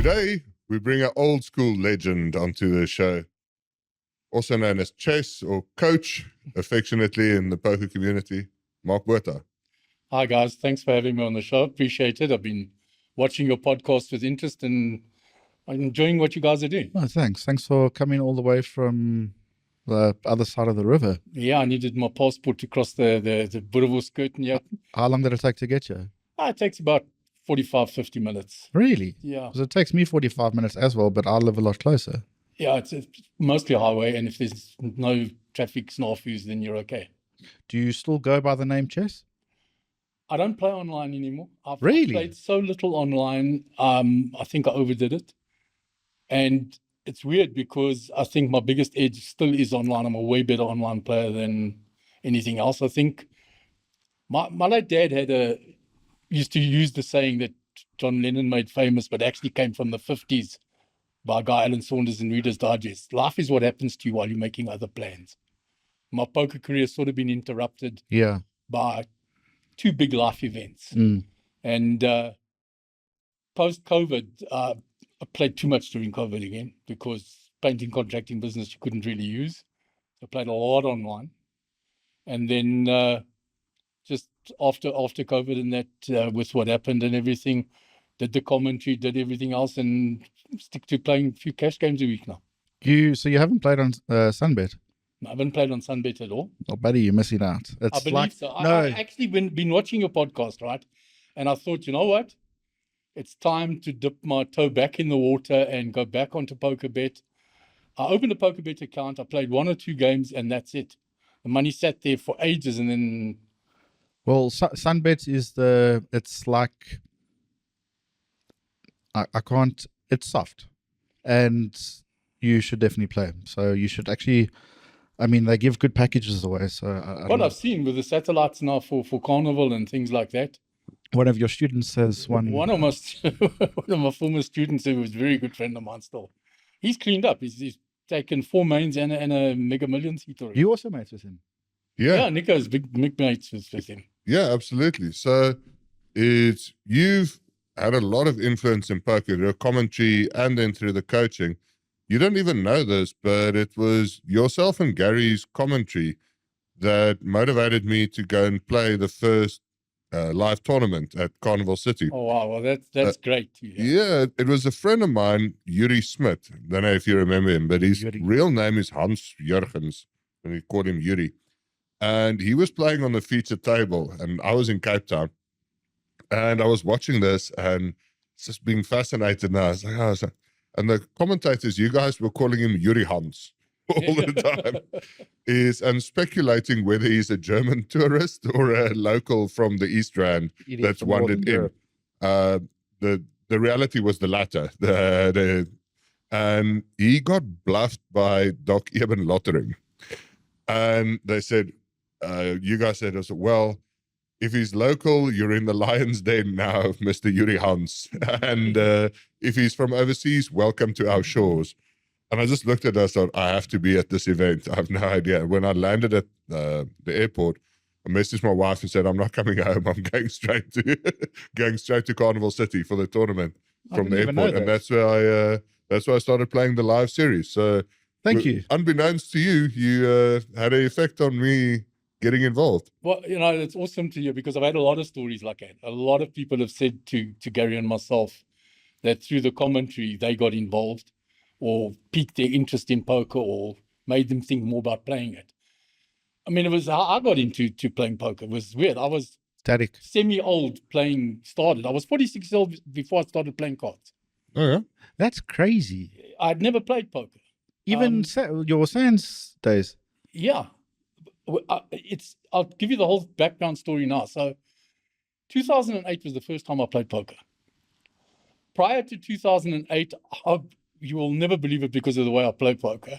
Today, we bring an old school legend onto the show, also known as Chess or Coach, affectionately in the poker community, Mark Botha. Hi, guys. Thanks for having me on the show. Appreciate it. I've been watching your podcast with interest and I'm enjoying what you guys are doing. Oh, thanks. Thanks for coming all the way from the other side of the river. Yeah, I needed my passport to cross the Boerewors curtain. Yeah. How long did it take to get you? It takes about 45, 50 minutes. Really? Yeah. Because it takes me 45 minutes as well, but I live a lot closer. Yeah, it's mostly a highway, and if there's no traffic snafus, then you're okay. Do you still go by the name Chess? I don't play online anymore. I've Really? played so little online. I think I overdid it. And it's weird because I think my biggest edge still is online. I'm a way better online player than anything else. I think my late dad used to use the saying that John Lennon made famous, but actually came from the 50s by a guy, Alan Saunders in Reader's Digest. Life is what happens to you while you're making other plans. My poker career has sort of been interrupted by two big life events. And post-COVID, I played too much during COVID again because painting contracting business you couldn't really use. I played a lot online. And then just after COVID and that, with what happened and everything, did the commentary, did everything else, and stick to playing a few cash games a week now. So you haven't played on Sunbet? I haven't played on Sunbet at all. Oh, buddy, you're missing out. It's I believe so. I've actually been watching your podcast, right? And I thought, you know what? It's time to dip my toe back in the water and go back onto PokerBet. I opened a PokerBet account. I played 1 or 2 games, and that's it. The money sat there for ages, and then... Well, Sunbet is it's like... I can't... It's soft. And you should definitely play. So you should actually... I mean, they give good packages away. So what I've seen with the satellites now for Carnival and things like that. One of your students has one. One of my former students, who was a very good friend of mine still. He's cleaned up. He's taken 4 mains and a Mega Millions hit already. You also mates with him? Yeah, Nico's big mates with him. Yeah, absolutely. So you've had a lot of influence in poker, your commentary and then through the coaching. You don't even know this, but it was yourself and Gary's commentary that motivated me to go and play the first live tournament at Carnival City. Oh, wow. Well, that's great. Yeah, it was a friend of mine, Yuri Smit. Don't know if you remember him, but his real name is Hans Jurgens, and we called him Yuri. And he was playing on the feature table, and I was in Cape Town. And I was watching this and just being fascinated now. I was like, and the commentators, you guys were calling him Yuri Hans all the time, and speculating whether he's a German tourist or a local from the East Rand that's wandered in. The reality was the latter. And he got bluffed by Doc Eben Lottering. And they said, you guys said, well, if he's local, you're in the lion's den now, Mr. Yuri Hans. And if he's from overseas, welcome to our shores. And I just looked at us and thought, I have to be at this event. I have no idea. When I landed at the airport, I messaged my wife and said, I'm not coming home. I'm going straight to Carnival City for the tournament from the airport. And that's where I started playing the live series. So thank you. Unbeknownst to you, you had an effect on me getting involved. Well, it's awesome to hear because I've had a lot of stories like that. A lot of people have said to Gary and myself that through the commentary, they got involved or piqued their interest in poker or made them think more about playing it. I mean, it was how I got into playing poker. It was weird. I was semi-old started. I was 46 years old before I started playing cards. Oh, yeah? That's crazy. I'd never played poker. Even your Sands days? Yeah. I'll give you the whole background story now. So 2008 was the first time I played poker. Prior to 2008, you will never believe it because of the way I play poker.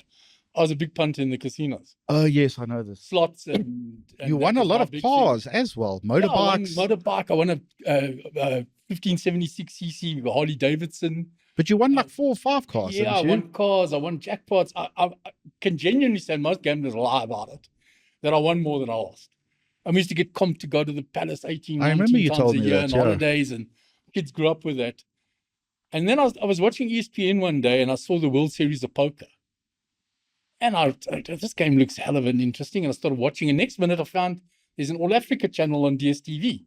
I was a big punter in the casinos. Oh, yes, I know this. Slots and you won a lot of cars as well. Motorbikes. I won a 1576cc Harley Davidson. But you won like 4 or 5 cars. Yeah, I won cars. I won jackpots. I can genuinely say most gamblers lie about it, that I won more than I lost. I used to get comped to go to the Palace 18 times a year on holidays, and kids grew up with that. And then I was watching ESPN one day and I saw the World Series of Poker. And this game looks hell of an interesting. And I started watching. And next minute I found there's an All Africa channel on DSTV.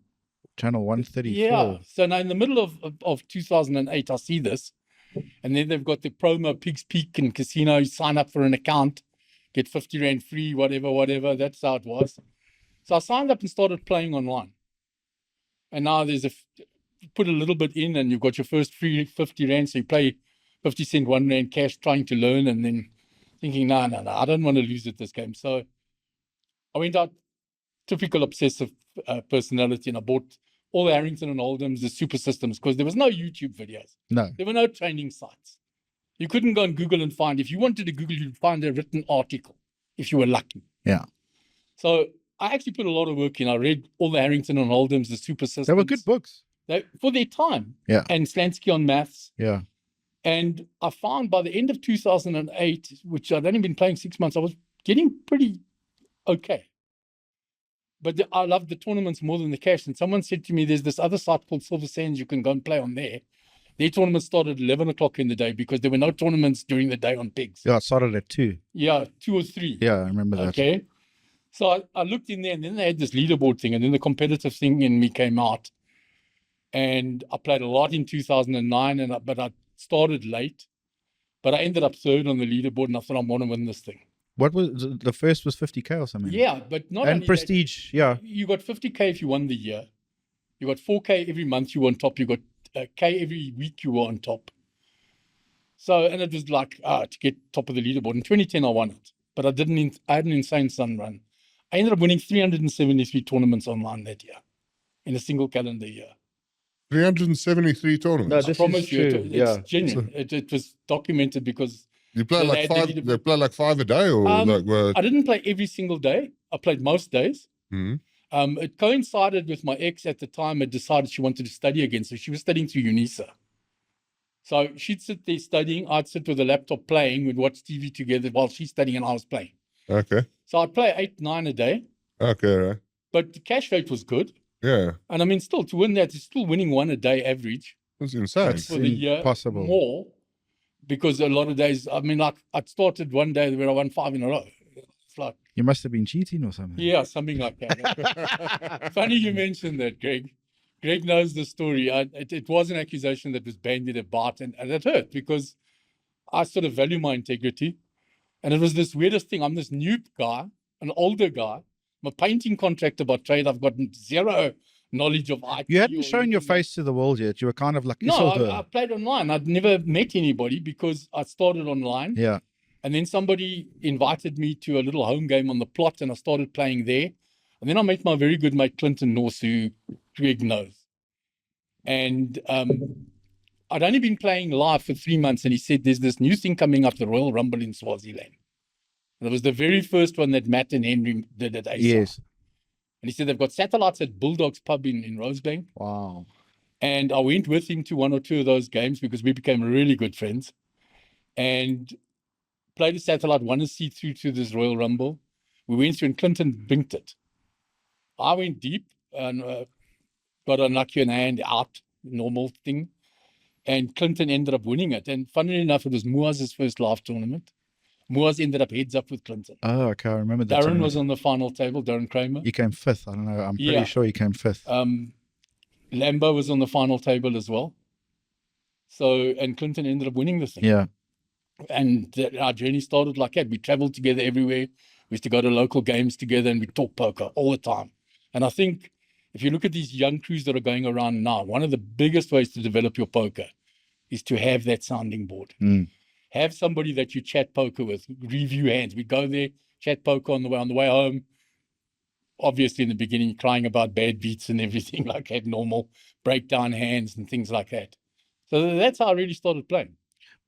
Channel 134. Yeah. So now in the middle of 2008, I see this. And then they've got the promo Pigs Peak and Casino. You sign up for an account, get 50 Rand free, whatever. That's how it was. So I signed up and started playing online. And now there's put a little bit in and you've got your first free 50 Rand. So you play 50 cent, 1 Rand cash, trying to learn, and then thinking, no, I don't want to lose at this game. So I went out, typical obsessive personality, and I bought all the Harrington and Oldhams, the super systems, because there was no YouTube videos. No. There were no training sites. You couldn't go on Google and find, if you wanted to Google, you'd find a written article, if you were lucky. Yeah. So I actually put a lot of work in. I read all the Harrington and Oldhams, the super systems. They were good books. For their time. Yeah. And Slansky on maths. Yeah. And I found by the end of 2008, which I'd only been playing 6 months, I was getting pretty okay. But I loved the tournaments more than the cash. And someone said to me, there's this other site called Silver Sands, you can go and play on there. Their tournaments started at 11 o'clock in the day because there were no tournaments during the day on Pigs. Yeah, it started at 2. Yeah, 2 or 3. Yeah, I remember that. Okay. So I looked in there, and then they had this leaderboard thing, and then the competitive thing in me came out. And I played a lot in 2009, but I started late. But I ended up third on the leaderboard, and I thought, I want to win this thing. What was the first was 50K or something? Yeah, but not and only prestige. That, yeah, you got 50K if you won the year. You got 4K every month you were on top. You got K every week you were on top. So, and it was like to get top of the leaderboard. In 2010, I won it, but I had an insane sun run. I ended up winning 373 tournaments online that year, in a single calendar year. 373 tournaments. No, I this promise is you, true. it's genuine. It was documented because you play they like had the five. leaderboard. They play like 5 a day, or like what? I didn't play every single day. I played most days. Mhm. It coincided with my ex at the time had decided she wanted to study again. So she was studying through UNISA. So she'd sit there studying. I'd sit with a laptop playing. We'd watch TV together while she's studying and I was playing. Okay. So I'd play 8, 9 a day. Okay, right. But the cash rate was good. Yeah, And I mean, still to win that, it's still winning 1 a day average that's insane. That's for the year. impossible. More. Because a lot of days, I mean, like I started one day where I won 5 in a row. It's like, You must have been cheating or something. yeah, something like that. Funny you mentioned that, Greg. Greg knows the story. It was an accusation that was bandied about, and it hurt because I sort of value my integrity. And it was this weirdest thing. I'm this new guy, an older guy. I'm a painting contractor by trade. I've got zero knowledge of IT. You hadn't or shown your anything. face to the world yet. You were kind of like, No, I played online. I'd never met anybody because I started online. yeah. And then somebody invited me to a little home game on the plot, and I started playing there. And then I met my very good mate, Cliton, who Greg knows. And I'd only been playing live for 3 months, and he said, there's this new thing coming up, the Royal Rumble in Swaziland. And it was the very first one that Matt and Henry did at ASA. Yes. And he said, they've got satellites at Bulldogs Pub in Rosebank. Wow. And I went with him to 1 or 2 of those games because we became really good friends. And played a satellite, won a seat through to this Royal Rumble. We went through and Clinton binked it. I went deep and got unlucky and hand out, normal thing. And Clinton ended up winning it. And funnily enough, it was Moa's first live tournament. Moa's ended up heads up with Clinton. Oh, okay. I remember that. Darren was on the final table, Darren Kramer. You came 5th. I don't know. I'm pretty Yeah. sure you came 5th. Lambo was on the final table as well. So, and Clinton ended up winning the thing. Yeah. And our journey started like that. We traveled together everywhere. We used to go to local games together and we talk poker all the time. And I think if you look at these young crews that are going around now, one of the biggest ways to develop your poker is to have that sounding board. Mm. Have somebody that you chat poker with, review hands. We go there, chat poker on the way home. Obviously, in the beginning, crying about bad beats and everything like that, normal breakdown hands and things like that. So that's how I really started playing.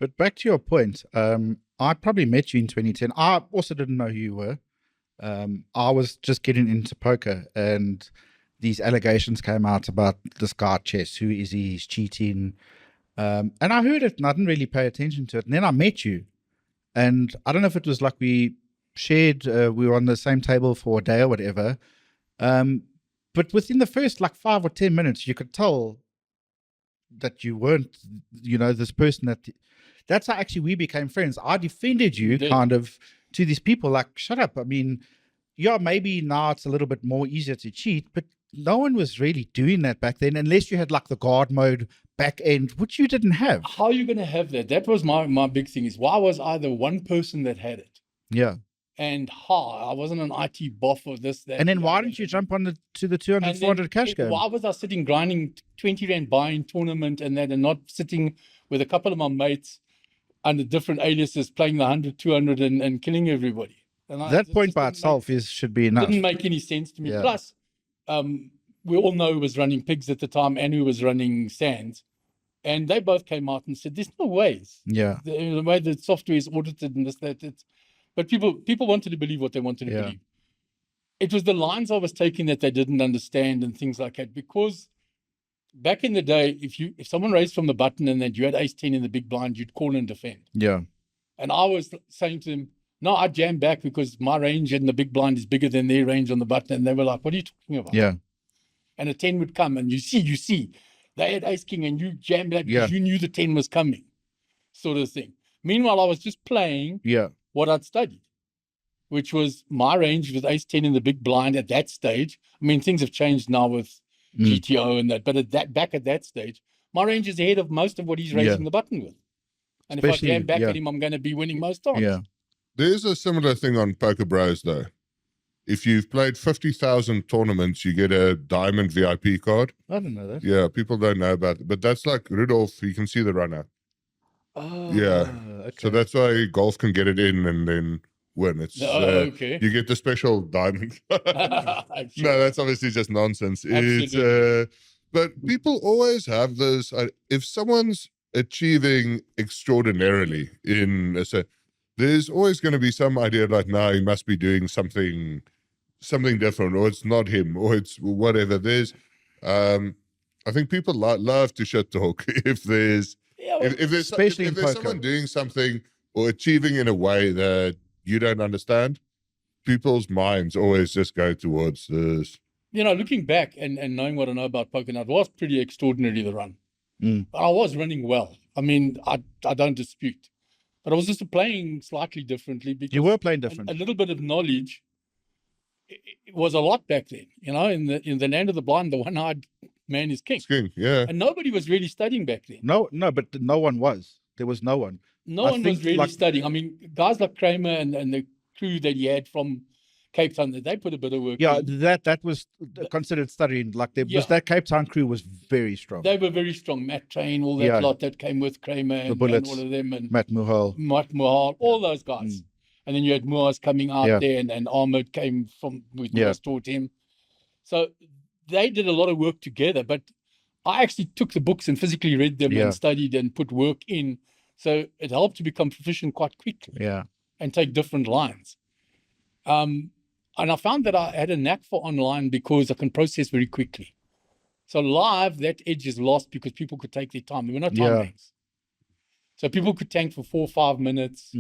But back to your point, I probably met you in 2010. I also didn't know who you were. I was just getting into poker, and these allegations came out about this guy, Chess. Who is he? He's cheating. And I heard it, and I didn't really pay attention to it. And then I met you, and I don't know if it was like we shared, we were on the same table for a day or whatever. But within the first like 5 or 10 minutes, you could tell that you weren't, this person that's how actually we became friends. I defended you kind of to these people, like, shut up. I mean, yeah, maybe now it's a little bit more easier to cheat, but no one was really doing that back then, unless you had like the guard mode back end, which you didn't have. How are you going to have that? That was my big thing, is why was I the one person that had it? Yeah. And I wasn't an IT buff or this, that. And then why didn't you jump on to the 200, 400 cash game? Why was I sitting grinding 20 Rand buying tournament and that, and not sitting with a couple of my mates under different aliases playing the 100, 200 and killing everybody? And that point by itself should be enough. Didn't make any sense to me. Yeah. Plus, we all know who was running Pigs at the time and who was running Sands. And they both came out and said, there's no ways. Yeah. The way the software is audited and this, that, but people wanted to believe what they wanted to believe. It was the lines I was taking that they didn't understand and things like that. Because back in the day, if someone raised from the button and then you had ace-10 in the big blind, you'd call and defend. Yeah. And I was saying to them, no, I jam back because my range in the big blind is bigger than their range on the button. And they were like, what are you talking about? Yeah. And a 10 would come and you see, they had ace-king and you jammed back because you knew the 10 was coming, sort of thing. Meanwhile, I was just playing what I'd studied, which was my range was ace-10 in the big blind at that stage. I mean, things have changed now with GTO and that, but back at that stage, my range is ahead of most of what he's raising the button with. And especially, if I jam back at him, I'm going to be winning most times. Yeah. There's a similar thing on Poker Bros, though. If you've played 50,000 tournaments, you get a diamond VIP card. I didn't know that. Yeah, people don't know about it. But that's like Rudolph, you can see the runner. Oh, yeah. Okay. So that's why golf can get it in and then win. It's okay. You get the special diamond. No, that's obviously just nonsense. Absolutely. But people always have this. If someone's achieving extraordinarily there's always going to be some idea like, no, he must be doing something different, or it's not him, or it's whatever. There's, I think people love to shit talk if there's someone doing something or achieving in a way that you don't understand. People's minds always just go towards this. Looking back and knowing what I know about poker now, it was pretty extraordinary, the run. I was running well. I mean, I don't dispute. But I was just playing slightly differently because you were playing different. A little bit of knowledge. It was a lot back then, in the land of the blind, the one-eyed man is king. It's king, yeah. And nobody was really studying back then. No, but no one was. There was no one. No one was really studying. I mean, guys like Kramer and the crew that he had from Cape Town, they put a bit of work in. That was considered studying. Like that Cape Town crew was very strong. They were very strong. Matt Train, all that lot that came with Kramer and all of them. And Matt Muhal, all those guys. And then you had Muaz coming out there and Ahmed came from, we taught him. So they did a lot of work together, but I actually took the books and physically read them and studied and put work in. So it helped to become proficient quite quickly. Yeah. And take different lines. And I found that I had a knack for online because I can process very quickly. So live, that edge is lost because people could take their time. There were no time banks. So people could tank for 4 or 5 minutes,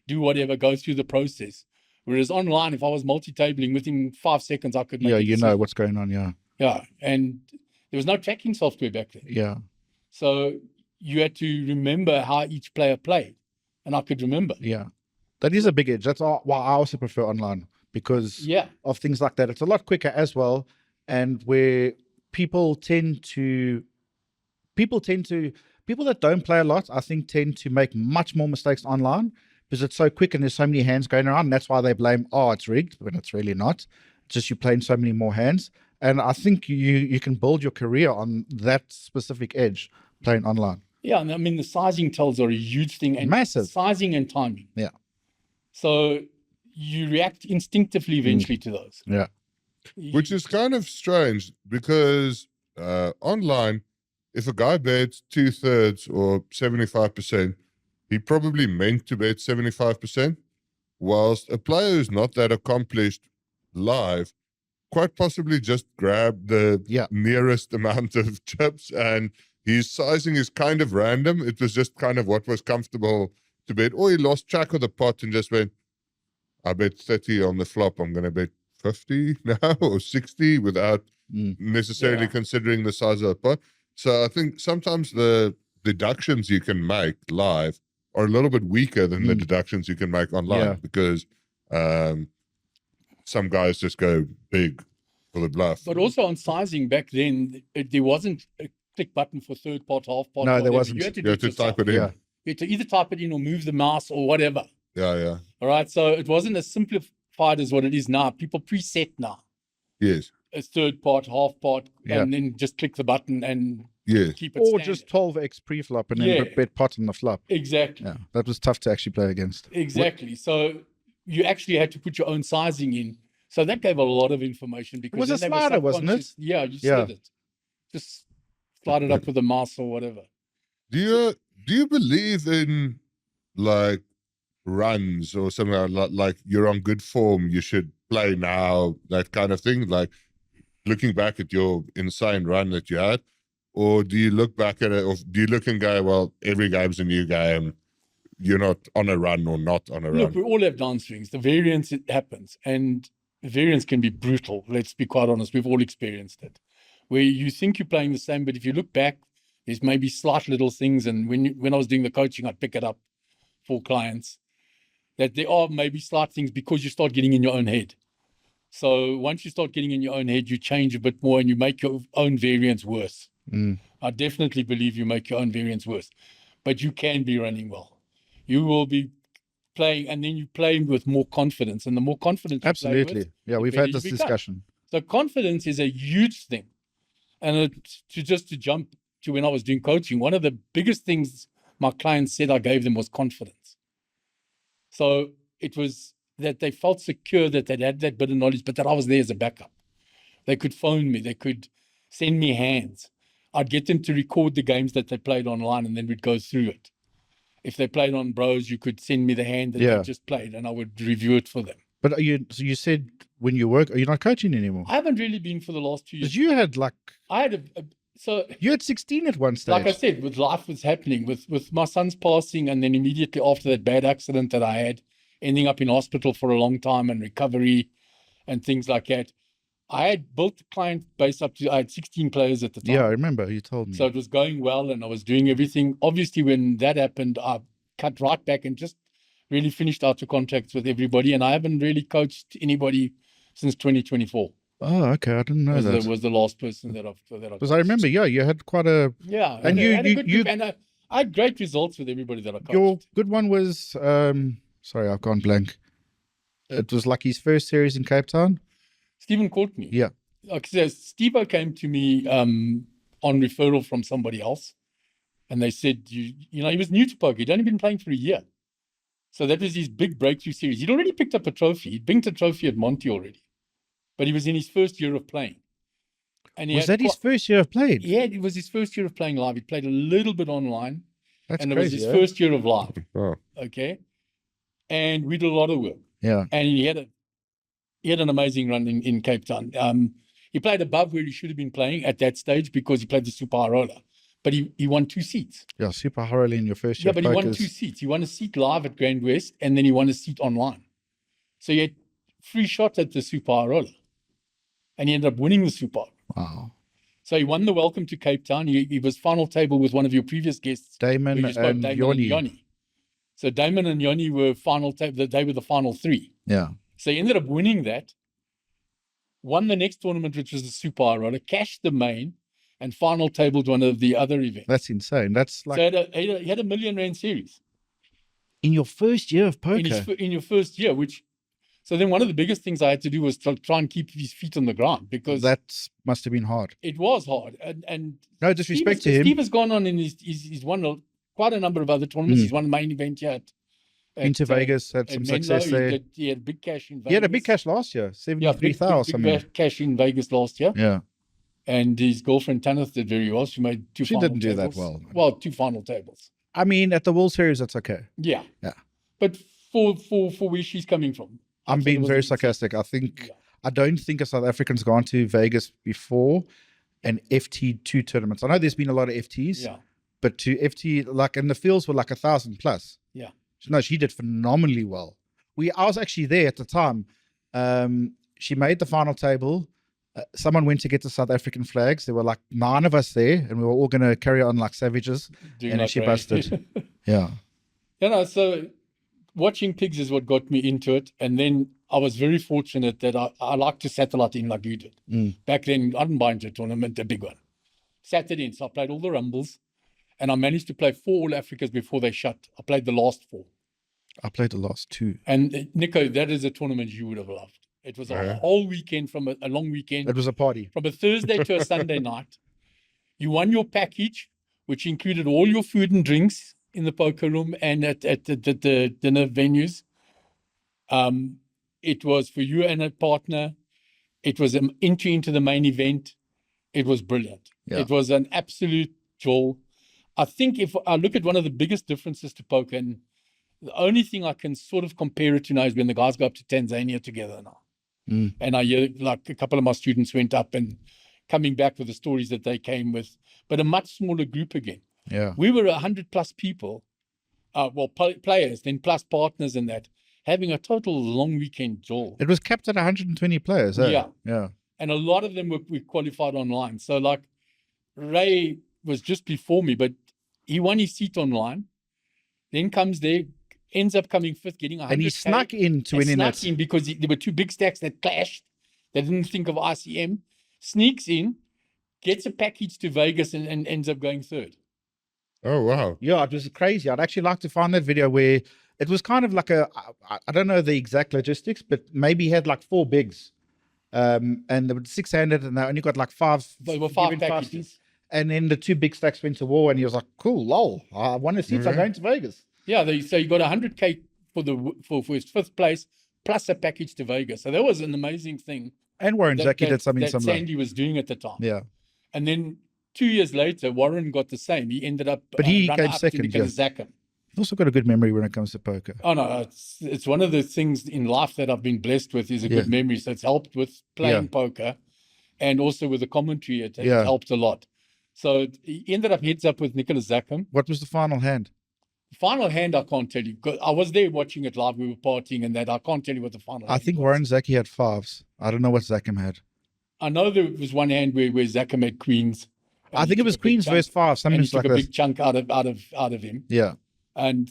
do whatever, go through the process. Whereas online, if I was multi-tabling, within 5 seconds, I could make a decision. Know what's going on, Yeah, and there was no tracking software back then. Yeah. So you had to remember how each player played, and I could remember. Yeah. That is a big edge. That's why I also prefer online. Because of things like that. It's a lot quicker as well. And where people that don't play a lot, I think tend to make much more mistakes online because it's so quick and there's so many hands going around. And that's why they blame, it's rigged, when it's really not. It's just you're playing so many more hands. And I think you can build your career on that specific edge playing online. Yeah, and I mean, the sizing tells are a huge thing. And massive. Sizing and timing. Yeah. So you react instinctively eventually to those. Yeah. Which is kind of strange because online, if a guy bets 2/3 or 75%, he probably meant to bet 75%, whilst a player who's not that accomplished live quite possibly just grabbed the nearest amount of chips, and his sizing is kind of random. It was just kind of what was comfortable to bet. Or he lost track of the pot and just went, I bet 30 on the flop. I'm going to bet 50 now or 60 without necessarily considering the size of the pot. So I think sometimes the deductions you can make live are a little bit weaker than the deductions you can make online because some guys just go big for the bluff. But also on sizing back then, there wasn't a click button for third pot, half pot. No, whatever. there wasn't. You had to, You have to type it in. Yeah. You had to either type it in or move the mouse or whatever. Yeah. All right. So it wasn't as simplified as what it is now. People preset now. Yes. It's third pot, half pot, and then just click the button and keep it Or standard. just 12x pre-flop and then bet pot on the flop. Exactly. Yeah, that was tough to actually play against. Exactly. So you actually had to put your own sizing in. So that gave a lot of information because Was then a they were slider, wasn't it? subconscious- Yeah, you slid it. Just slide it up with a mouse or whatever. Do you believe in like runs or something like you're on good form, you should play now, that kind of thing? Like looking back at your insane run that you had, or do you look back at it, or do you look and go, well, every game's a new game, you're not on a run or not on a Look, run? we all have downswings. The variance, it happens. And variance can be brutal. Let's be quite honest. We've all experienced it. Where you think you're playing the same, but if you look back, there's maybe slight little things. And when I was doing the coaching, I'd pick it up for clients that there are maybe slight things because you start getting in your own head. So once you start getting in your own head, you change a bit more and you make your own variance worse. I definitely believe you make your own variance worse, but you can be running well. You will be playing, and then you play with more confidence, and the more confidence you play Absolutely. with, Yeah, the we've better had this you become. discussion. So confidence is a huge thing. And to jump to when I was doing coaching, one of the biggest things my clients said I gave them was confidence. So it was that they felt secure that they'd had that bit of knowledge, but that I was there as a backup. They could phone me. They could send me hands. I'd get them to record the games that they played online, and then we'd go through it. If they played on Bros, you could send me the hand that they just played, and I would review it for them. But so you said when you work, are you not coaching anymore? I haven't really been for the last 2 years. Because you had I had you had 16 at one stage. like I said, with life was happening, with my son's passing, and then immediately after that bad accident that I had, ending up in hospital for a long time and recovery and things like that. I had built the client base up to, I had 16 players at the time. Yeah, I remember you told me. So it was going well and I was doing everything. Obviously, when that happened, I cut right back and just really finished out the contracts with everybody. And I haven't really coached anybody since 2024. Oh, okay. I didn't know that. Was the last person that I've Because I remember, you had quite a... Yeah. And I had a good group, and I had great results with everybody that I coached. Your good one was... sorry, I've gone blank. It was like his first series in Cape Town. Stephen Courtney. Yeah. Like I said, Steve-O came to me on referral from somebody else. And they said, you know, he was new to poker. He'd only been playing for a year. So that was his big breakthrough series. He'd already picked up a trophy. He'd banked a trophy at Monty already. But he was in his first year of playing. And Was that his first year of playing? Yeah, it was his first year of playing live. He played a little bit online. That's and crazy, it was his first year of live. Oh. Okay. And we did a lot of work. Yeah. And he had an amazing run in Cape Town. He played above where he should have been playing at that stage because he played the Super High Roller. But he won 2 seats. Yeah, super thoroughly in your first year. Yeah, but he won 2 seats. He won a seat live at Grand West, and then he won a seat online. So he had 3 shots at the Super High Roller. And he ended up winning the Super. Wow. So he won the Welcome to Cape Town. He was final table with one of your previous guests. Damon and Yoni. So Damon and Yoni were final table. They were the final 3. Yeah. So he ended up winning that. Won the next tournament, which was the Super High Roller. Cashed the main. And final tabled one of the other events. That's insane. That's like... So he had a $1 million series. In your first year of poker? In your first year, so then one of the biggest things I had to do was to try and keep his feet on the ground because that must have been hard. It was hard. And no disrespect to him. Steve has gone on and he's won quite a number of other tournaments. He's won the main event yet. Into Vegas, had some success there. He had big cash in Vegas. He had a big cash last year, 73,000. Big cash in Vegas last year. Yeah. And his girlfriend Tanith did very well. She made 2 final tables. She didn't do that well. Well, 2 final tables. I mean, at the World Series, that's okay. Yeah. Yeah. But for where she's coming from. I'm being very sarcastic. I don't think a South African's gone to Vegas before an FT2 tournaments. I know there's been a lot of FTs. Yeah. But to FT, and the fields were like 1,000 plus. Yeah. No, she did phenomenally well. I was actually there at the time. She made the final table. someone went to get the South African flags. There were like 9 of us there, and we were all going to carry on like savages. Doing And then like she Ray. busted. Yeah. So watching pigs is what got me into it. And then I was very fortunate that I like to satellite in like you did. Back then, I didn't buy into a tournament, a big one. Sat it in. So I played all the rumbles. And I managed to play 4 All Africas before they shut. I played the last 4. I played the last 2. And Nico, that is a tournament you would have loved. It was a whole weekend, from a long weekend. It was a party. From a Thursday to a Sunday night. You won your package, which included all your food and drinks in the poker room and at the dinner venues. It was for you and a partner. It was an entry into the main event. It was brilliant. Yeah. It was an absolute joy. I think if I look at one of the biggest differences to poker, and the only thing I can sort of compare it to now is when the guys go up to Tanzania together now. And I hear like a couple of my students went up and coming back with the stories that they came with, but a much smaller group again. Yeah. We were 100 plus people, players, then plus partners and that, having a total long weekend joy. It was capped at 120 players. Eh? Yeah. And a lot of them we qualified online. So like Ray was just before me, but he won his seat online, then comes there, ends up coming 5th, getting 100K. And he snuck in to win Snuck it. in because there were 2 big stacks that clashed. They didn't think of ICM. Sneaks in, gets a package to Vegas and ends up going 3rd. Oh, wow. Yeah, it was crazy. I'd actually like to find that video where it was kind of like I don't know the exact logistics, but maybe he had like 4 bigs. And they were 6-handed and they only got like 5. They were 5 given packages. And then the 2 big stacks went to war and he was like, cool, lol. I won a seat. I'm going to Vegas. Yeah, so you got 100K for his 5th place plus a package to Vegas. So that was an amazing thing. And Warren Zackey did something that similar. Sandy was doing at the time. Yeah. And then 2 years later, Warren got the same. He ended up But he runner came up second, to Nicholas Zackey. He's also got a good memory when it comes to poker. Oh no, it's one of the things in life that I've been blessed with is a good memory. So it's helped with playing poker and also with the commentary. It helped a lot. So he ended up heads up with Nicholas Zackey. What was the final hand? Final hand, I can't tell you. 'Cause I was there watching it live. We were partying and that. I can't tell you what the final I hand think was. Warren Zackey had 5s. I don't know what Zackey had. I know there was one hand where Zackey had queens. I think it was queens versus 5, something and he like took a that. big chunk out of him. Yeah. And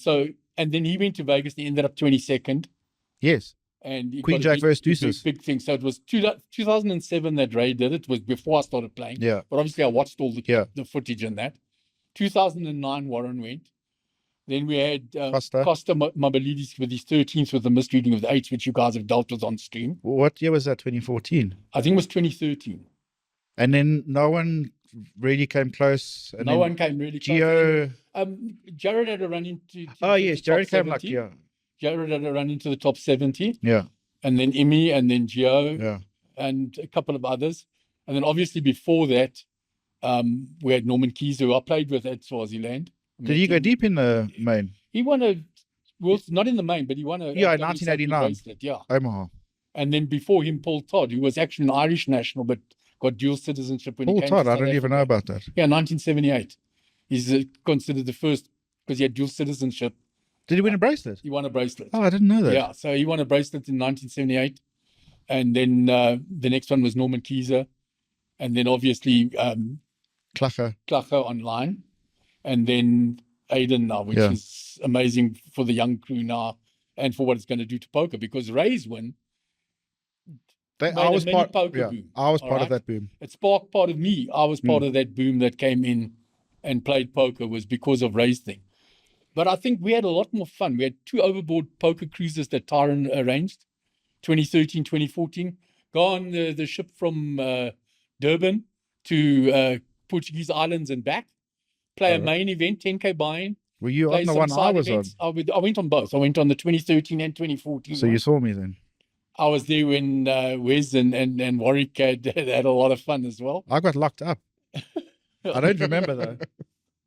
then he went to Vegas and he ended up 22nd. Yes. And he Queen got a Jack big- versus deuces. Big thing. So it was 2007 that Ray did it. It was before I started playing. Yeah. But obviously I watched all Yeah. the footage and that. 2009 Warren went. Then we had Costa. Mabilidis with his 13th with the misreading of the 8s, which you guys have dealt with on stream. What year was that? 2014. I think it was 2013. And then no one really came close. And No then one came really close. Geo. Jared had a run into Oh, the yes. top Jared came like, 70. Jared had a run into the top 70. Yeah. And then Emmy and then Geo. Yeah. And a couple of others. And then obviously before that, we had Norman Keys, who I played with at Swaziland. Did he go deep in the main? He won not in the main, but he won a Yeah, in FWC 1989. bracelet, yeah. Omaha. And then before him, Paul Todd, who was actually an Irish national, but got dual citizenship when Paul he came Todd, to I South don't even know Africa. about that. Yeah, 1978. He's considered the first, because he had dual citizenship. Did he win a bracelet? He won a bracelet. Oh, I didn't know that. Yeah, so he won a bracelet in 1978. And then the next one was Norman Kieser. And then obviously Klacher. Klacher online. And then Aiden now, which Yeah. is amazing for the young crew now and for what it's going to do to poker. Because Ray's win, I made was a mini part. poker Yeah, boom. I was All part of right? that boom. it sparked part of me. I was part of that boom that came in and played poker was because of Ray's thing. But I think we had a lot more fun. We had 2 overboard poker cruises that Tyron arranged, 2013, 2014. Go on the ship from Durban to Portuguese Islands and back. Play a main event, 10K buy-in. Were you Play on the some one I side was on? events. I went on both. I went on the 2013 and 2014. So one. you saw me then. I was there when Wes and Warwick had a lot of fun as well. I got locked up. I don't remember though.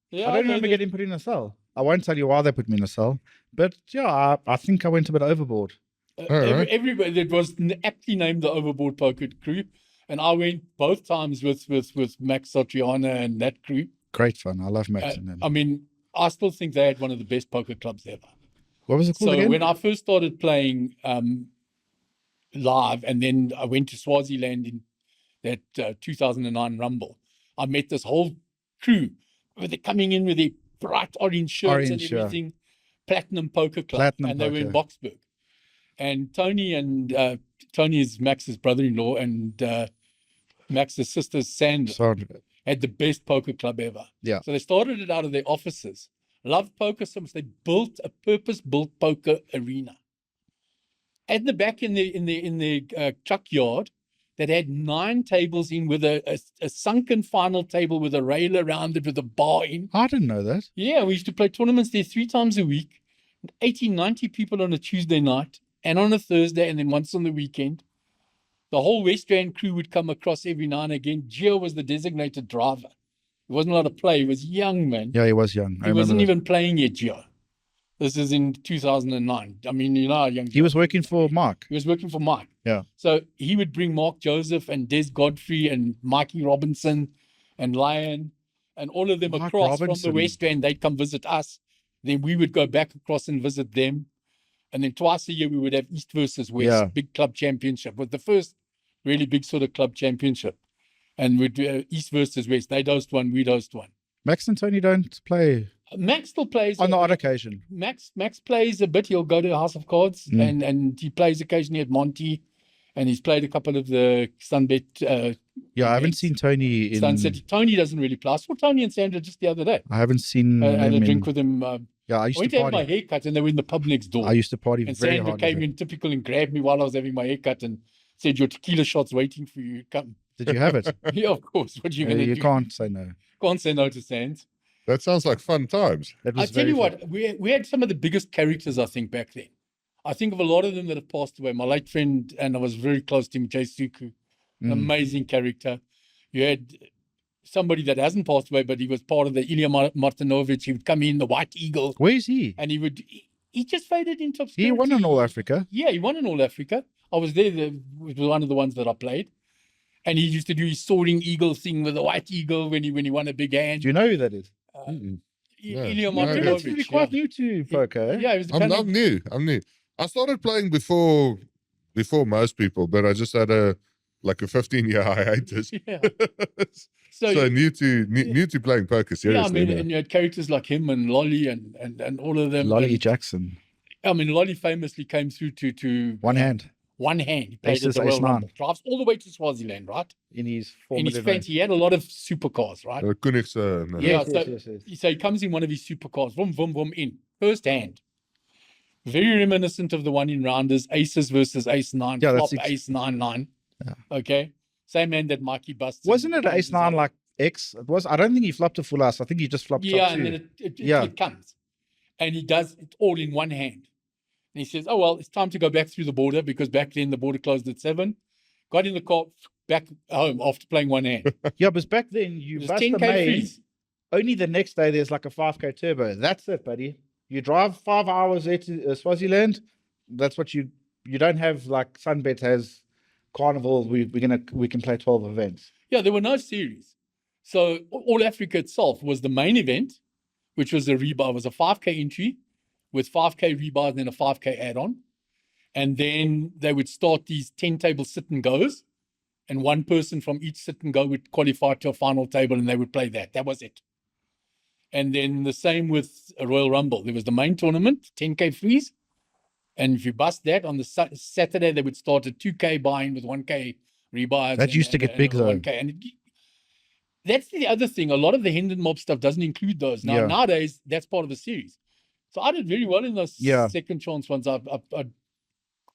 Yeah, I don't remember getting put in a cell. I won't tell you why they put me in a cell. But yeah, I think I went a bit overboard. Everybody, it was aptly named the Overboard Poker Crew, and I went both times with Max Satriana and that crew. Great fun. I love Max and them. I mean, I still think they had one of the best poker clubs ever. What was it called So again? when I first started playing live, and then I went to Swaziland that 2009 Rumble. I met this whole crew. They're coming in with their bright orange shirts and everything. Platinum Poker Club. They were in Boksburg. And Tony is Max's brother-in-law, and Max's sister Sandra had the best poker club ever. Yeah. So they started it out of their offices. Loved poker so much they built a purpose-built poker arena. At the back in the truck yard, that had 9 tables in with a sunken final table with a rail around it with a bar in. I didn't know that. Yeah, we used to play tournaments there 3 times a week, 80, 90 people on a Tuesday night and on a Thursday, and then once on the weekend. The whole West Rand crew would come across every now and again. Gio was the designated driver. He wasn't allowed to play. He was young, man. Yeah, he was young. He wasn't even playing yet, Gio. This is in 2009. I mean, you know how young he was working for Mark. He was working for Mark. Yeah. So he would bring Mark Joseph and Des Godfrey and Mikey Robinson and Lion and all of them across from the West End. They'd come visit us. Then we would go back across and visit them. And then twice a year we would have East versus West, big club championship. With the first really big sort of club championship. And we'd do East versus West. They'd host one, we'd host one. Max and Tony don't play. Max still plays on the odd occasion. Max plays a bit. He'll go to House of Cards and he plays occasionally at Monty, and he's played a couple of the Sunbet. I haven't seen Tony in Sunset. Tony doesn't really play. I saw Tony and Sandra just the other day. I haven't seen. I had a drink with him. I used to party. Have my haircut, and they were in the pub next door. I used to party and very Sandra hard. Sandra came in typical and grabbed me while I was having my haircut and said, "Your tequila shot's waiting for you. Come." Did you have it? Yeah, of course. What are you going to do? You can't say no. Can't say no to Sands. That sounds like fun times. I tell you what, we had some of the biggest characters, I think, back then. I think of a lot of them that have passed away. My late friend, and I was very close to him, Jay Suku, an amazing character. You had somebody that hasn't passed away, but he was part of the Ilya Martinovic. He would come in, the White Eagle. Where is he? And he just faded into obscurity. He won in All Africa. Yeah, he won in All Africa. I was there. It was one of the ones that I played. And he used to do his soaring eagle thing with the White Eagle when he won a big hand. Do you know who that is? Ilya Martinovic. That's really quite new to poker. Yeah, he was I'm new. I started playing before most people, but I just had a 15-year hiatus. Yeah. So new to playing poker, seriously. Yeah, I mean, and you had characters like him and Lolly and all of them. Lolly Jackson. I mean, Lolly famously came through to one hand. One hand. He played at the Royal Rumble. Drives all the way to Swaziland, right? In his fancy, he had a lot of supercars, right? So he comes in one of his supercars, vroom, vroom, vroom, in. First hand. Very reminiscent of the one in Rounders, Aces versus Ace 9, flop Ace 9-9. Yeah. Okay? Same hand that Mikey busted. Wasn't it Ace 9 like X? It was. I don't think he flopped a full house. I think he just flopped top 2. Yeah, and then it comes. And he does it all in one hand. And he says, "Oh, well, it's time to go back through the border," because back then the border closed at 7. Got in the car, back home after playing one hand. Yeah, but back then you bust the main. Only the next day there's like a 5K turbo. That's it, buddy. You drive 5 hours there to Swaziland. That's what you don't have like Sunbet has Carnival. We can play 12 events. Yeah, there were no series. So All Africa itself was the main event, which was a rebar. It was a 5K entry with 5K rebars and then a 5K add-on. And then they would start these 10-table sit-and-goes, and one person from each sit-and-go would qualify to a final table, and they would play that. That was it. And then the same with a Royal Rumble. There was the main tournament, 10K freeze. And if you bust that, on the Saturday, they would start a 2K buy-in with 1K rebars. That used to get big, though. 1K. And that's the other thing. A lot of the Hendon Mob stuff doesn't include those. Now, nowadays, that's part of the series. So I did very well in those second chance ones. I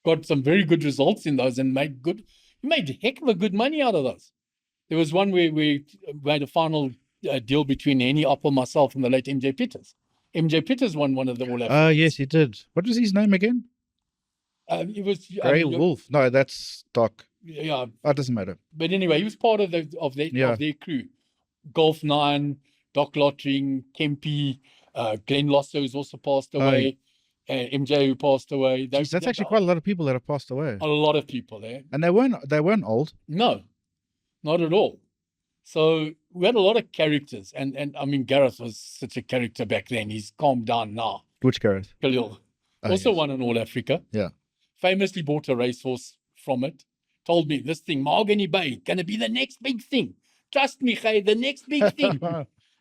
got some very good results in those and made a heck of a good money out of those. There was one where we made a final deal between Henny Apple, myself, and the late MJ Pitters. MJ Pitters won one of the All Africans. Yes, he did. What was his name again? It was Grey Wolf. No, that's Doc. Yeah, that doesn't matter. But anyway, he was part of their crew. Golf 9, Doc Lottering, Kempy, Glenn Losso, who's also passed away. MJ, who passed away. That's actually quite a lot of people that have passed away. A lot of people there. And they weren't old. No, not at all. So we had a lot of characters. And I mean, Gareth was such a character back then. He's calmed down now. Which Gareth? Kalil. Also won in All Africa. Yeah. Famously bought a racehorse from it. told me this thing, Mahogany Bay, going to be the next big thing. Trust me, Khay, the next big thing.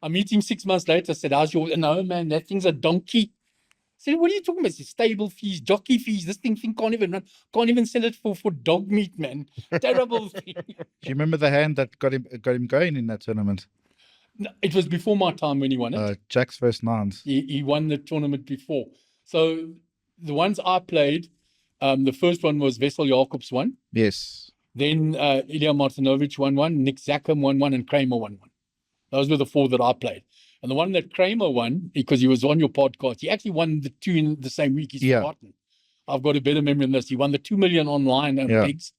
I meet him 6 months later. I said, how's your... No, man, that thing's a donkey. I said, what are you talking about? It's stable fees, jockey fees. This thing can't even run. Can't even sell it for dog meat, man. Terrible thing. Do you remember the hand that got him going in that tournament? No, it was before my time when he won it. Jack's first nines. He won the tournament before. So the ones I played, the first one was Wessel Jacobs won. Yes. Then Ilya Martinovic won one, Nick Zackey won one, and Kramer won one. Those were the 4 that I played. And the one that Kramer won, because he was on your podcast, he actually won the 2 in the same week. He's forgotten. I've got a better memory than this. He won the 2 million online and pigs.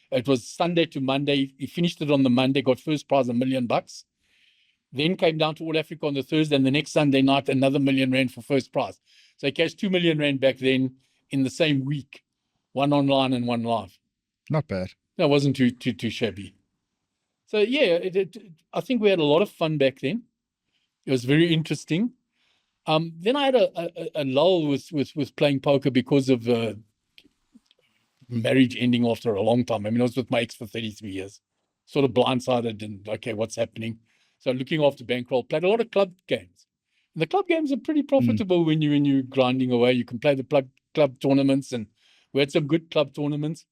It was Sunday to Monday. He finished it on the Monday, got first prize $1 million. Then came down to All Africa on the Thursday, and the next Sunday night, another R1 million for first prize. So he cashed R2 million back then in the same week, one online and one live. Not bad. That wasn't too shabby. So yeah, I think we had a lot of fun back then. It was very interesting. Then I had a lull with playing poker because of marriage ending after a long time. I mean, I was with my ex for 33 years, sort of blindsided and, okay, what's happening? So looking after bankroll, played a lot of club games. And the club games are pretty profitable when you're grinding away. You can play the club tournaments, and we had some good club tournaments.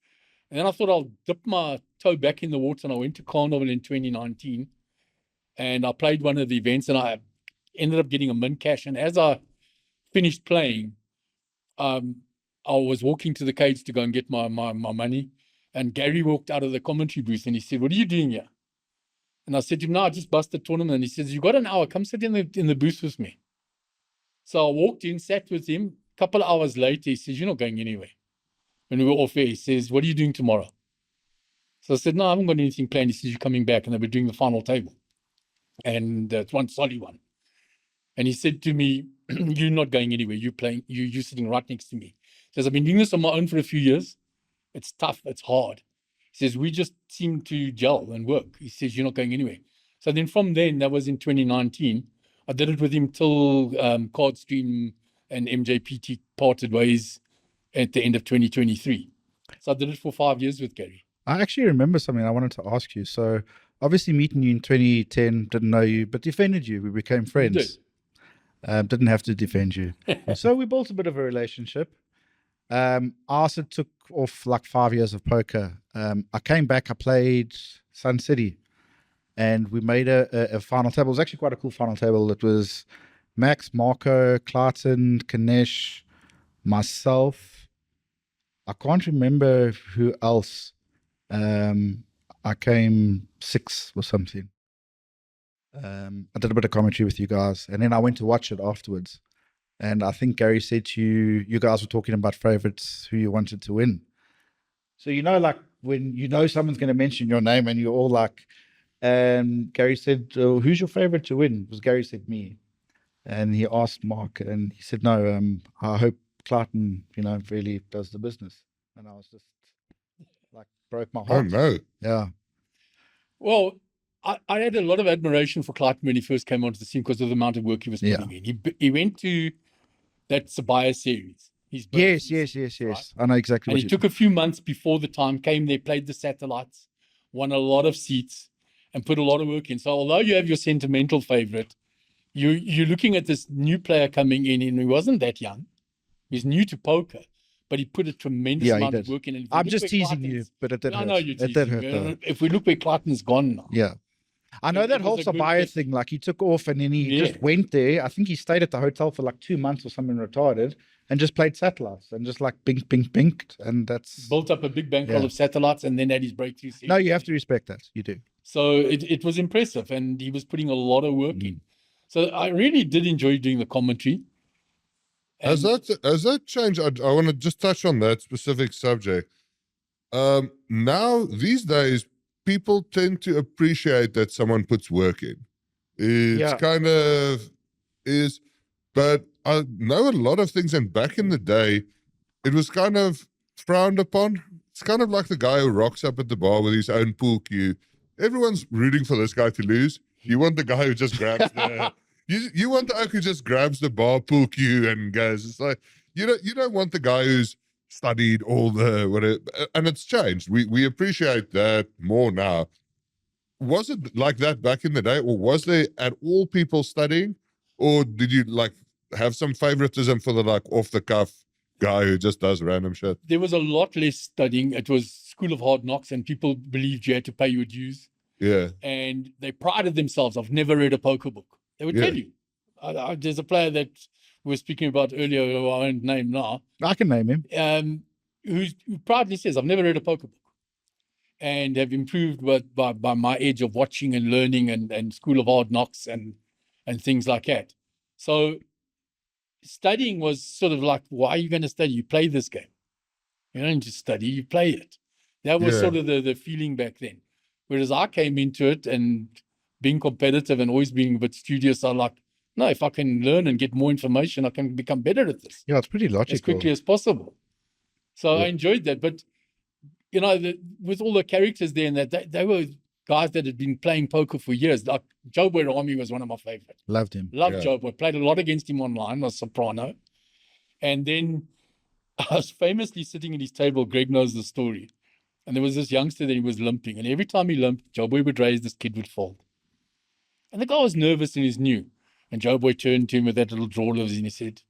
And then I thought I'll dip my toe back in the water, and I went to Carnival in 2019. And I played one of the events, and I ended up getting a min cash. And as I finished playing, I was walking to the cage to go and get my money. And Gary walked out of the commentary booth, and he said, "What are you doing here?" And I said to him, "No, I just busted the tournament." And he says, "You got an hour, come sit in the booth with me." So I walked in, sat with him. A couple of hours later, he says, "You're not going anywhere." When we were off air, he says, "What are you doing tomorrow?" So I said, "No, I haven't got anything planned." He says, "You're coming back." And they were doing the final table. And it's one solid one. And he said to me, "You're not going anywhere. You're playing. You're sitting right next to me." He says, "I've been doing this on my own for a few years. It's tough. It's hard." He says, "We just seem to gel and work." He says, "You're not going anywhere." So then from then, that was in 2019, I did it with him till Cardstream and MJPT parted ways at the end of 2023. So I did it for 5 years with Gary. I actually remember something I wanted to ask you. So obviously meeting you in 2010, didn't know you, but defended you. We became friends. Didn't have to defend you. So we built a bit of a relationship. I also took off like 5 years of poker. I came back, I played Sun City, and we made a final table. It was actually quite a cool final table. It was Max, Marco, Cliton, Kanesh, myself. I can't remember who else. I came 6th or something. I did a bit of commentary with you guys, and then I went to watch it afterwards. And I think Gary said to you, you guys were talking about favorites who you wanted to win. So, you know, like when you know someone's going to mention your name and you're all like, and Gary said, who's your favorite to win? Because Gary said me. And he asked Mark, and he said, no, I hope Cliton, you know, really does the business. And I was just like, broke my heart. Oh, no. Yeah. Well, I had a lot of admiration for Cliton when he first came onto the scene because of the amount of work he was putting in. He went to that Sabaya series. Yes. Right? I know exactly and he took a few months before the time, came there, played the satellites, won a lot of seats, and put a lot of work in. So although you have your sentimental favorite, you're looking at this new player coming in, and he wasn't that young. He's new to poker, but he put a tremendous amount of work in. And I'm just teasing you, but it did hurt. I know you're teasing. It did hurt, though. If we look where Cliton's gone now. Yeah. I know that whole Sabaya thing, like he took off and then he just went there. I think he stayed at the hotel for like 2 months or something retarded and just played satellites and just like binked. And that's built up a big bankroll of satellites and then had his breakthrough series. No, you have to respect that. You do. So it was impressive and he was putting a lot of work in. So I really did enjoy doing the commentary. Has that changed? I want to just touch on that specific subject. Now, these days, people tend to appreciate that someone puts work in. It's kind of is, but I know a lot of things, and back in the day, it was kind of frowned upon. It's kind of like the guy who rocks up at the bar with his own pool cue. Everyone's rooting for this guy to lose. You want the guy who just grabs the... You want the oak who just grabs the bar pool cue and goes. It's like you don't want the guy who's studied all the whatever, and it's changed. We appreciate that more now. Was it like that back in the day, or was there at all people studying, or did you like have some favoritism for the like off the cuff guy who just does random shit? There was a lot less studying. It was School of Hard Knocks, and people believed you had to pay your dues. Yeah. And they prided themselves. I've never read a poker book. They would tell you. There's a player that we were speaking about earlier, who I won't name now. I can name him. Who proudly says, I've never read a poker book, and have improved by my age of watching and learning and School of Hard Knocks and things like that. So studying was sort of like, why are you going to study? You play this game. You don't need to study, you play it. That was sort of the feeling back then. Whereas I came into it and being competitive and always being a bit studious, I like, no, if I can learn and get more information, I can become better at this. Yeah, it's pretty logical. As quickly as possible. So I enjoyed that. But, you know, with all the characters there and that, they were guys that had been playing poker for years. Like Joeboy Rahme was one of my favorites. Loved him. Loved Joeboy. Played a lot against him online, was soprano. And then I was famously sitting at his table. Greg knows the story. And there was this youngster that he was limping. And every time he limped, Joeboy would raise, this kid would fold. And the guy was nervous and he's new. And Joeboy turned to him with that little draw and he said,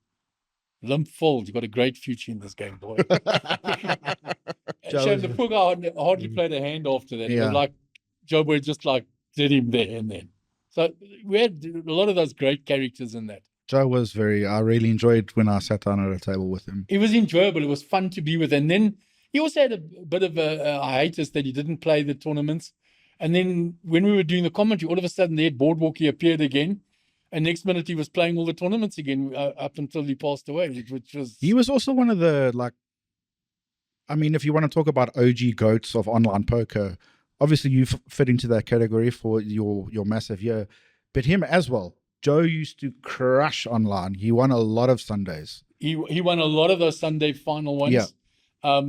limp fold, you've got a great future in this game, boy. Shame the poor guy hardly played a hand after that. It was like Joeboy just like did him there and then. So we had a lot of those great characters in that. Joe was I really enjoyed when I sat down at a table with him. It was enjoyable. It was fun to be with. And then he also had a bit of a hiatus that he didn't play the tournaments. And then when we were doing the commentary, all of a sudden there Boardwalk, he appeared again. And next minute he was playing all the tournaments again up until he passed away, which was... He was also one of the, like, I mean, if you want to talk about OG GOATs of online poker, obviously you fit into that category for your massive year, but him as well. Joe used to crush online. He won a lot of Sundays. He won a lot of those Sunday final ones. Yeah.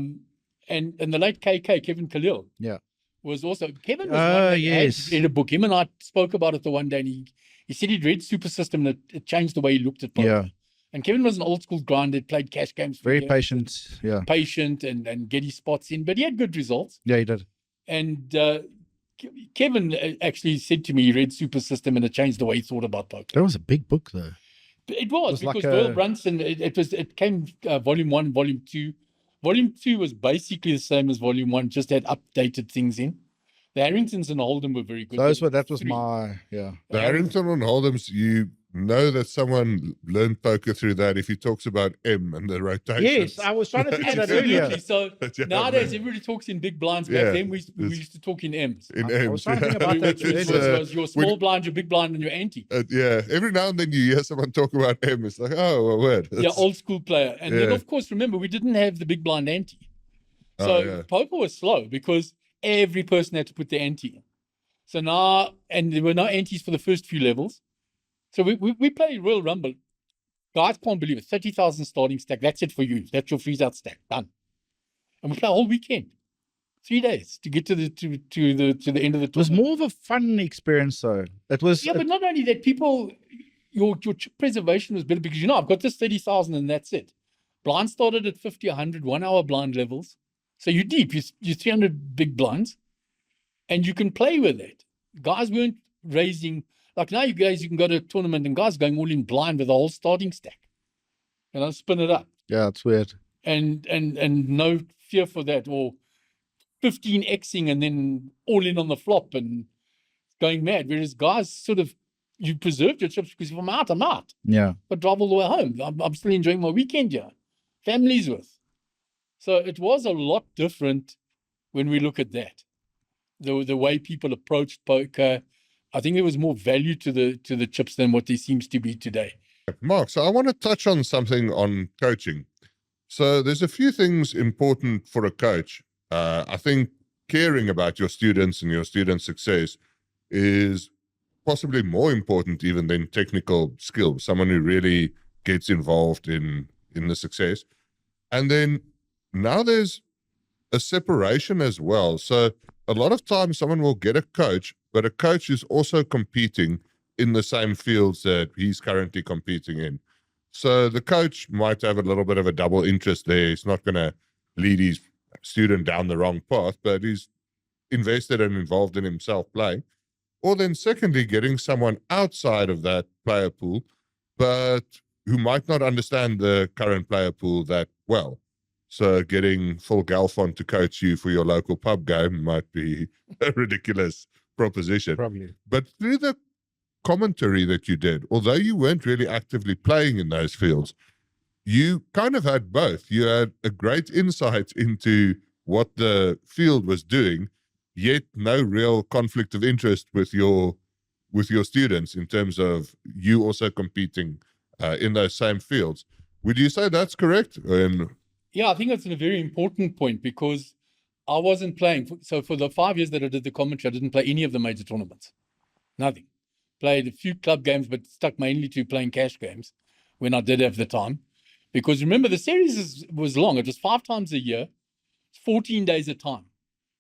And the late Kevin Kalil. Yeah. Was also... Kevin was one that had read a book. Him and I spoke about it the one day, and he said he'd read Super System and it changed the way he looked at poker. Yeah. And Kevin was an old school grinder, played cash games. Very patient, patient and get his spots in, but he had good results. Yeah, he did. And Kevin actually said to me he read Super System and it changed the way he thought about poker. That was a big book, though. It was because Doyle Brunson, it came volume 1, volume 2. Volume 2 was basically the same as volume 1, just had updated things in. The Harringtons and Hold'em were very good. That was my, The Harrington and Hold'ems, you know that someone learned poker through that if he talks about M and the rotation. Yes, I was trying to think that earlier. So nowadays everybody talks in big blinds. Back then we used to talk in M's. I was trying to think about that. Which was your small blind, your big blind, and your ante. Every now and then you hear someone talk about M. It's like, oh, well, word. Old school player. And then, of course, remember, we didn't have the big blind ante. So poker was slow because every person had to put their ante in. So now, and there were no antes for the first few levels. So we play Royal Rumble. Guys can't believe it. 30,000 starting stack. That's it for you. That's your freeze out stack. Done. And we play a whole weekend. 3 days to get to the end of the tournament. It was more of a fun experience, though. It was. Yeah, but not only that, people, your preservation was better because, I've got this 30,000 and that's it. Blind started at 50, 100, 1 hour blind levels. So you're deep. You're 300 big blinds. And you can play with it. Guys weren't raising. Like now, you can go to a tournament and guys going all in blind with the whole starting stack. Spin it up. Yeah, it's weird. And no fear for that. Or 15xing and then all in on the flop and going mad. Whereas guys sort of, you preserved your chips because if I'm out, I'm out. Yeah. But drive all the way home. I'm still enjoying my weekend here. Families with. So it was a lot different when we look at that. The way people approached poker. I think there was more value to the chips than what there seems to be today. Mark, so I want to touch on something on coaching. So there's a few things important for a coach. I think caring about your students and your students' success is possibly more important even than technical skill. Someone who really gets involved in the success. And then now there's a separation as well. So a lot of times someone will get a coach, but a coach is also competing in the same fields that he's currently competing in. So the coach might have a little bit of a double interest there. He's not going to lead his student down the wrong path, but he's invested and involved in himself playing. Or then secondly, getting someone outside of that player pool, but who might not understand the current player pool that well. So getting Phil Galfond to coach you for your local pub game might be a ridiculous proposition. Probably. But through the commentary that you did, although you weren't really actively playing in those fields, you kind of had both. You had a great insight into what the field was doing, yet no real conflict of interest with your students in terms of you also competing in those same fields. Would you say that's correct? Yeah, I think that's a very important point because I wasn't playing. So for the 5 years that I did the commentary, I didn't play any of the major tournaments. Nothing. Played a few club games, but stuck mainly to playing cash games when I did have the time. Because remember, the series was long. It was 5 times a year, 14 days at a time.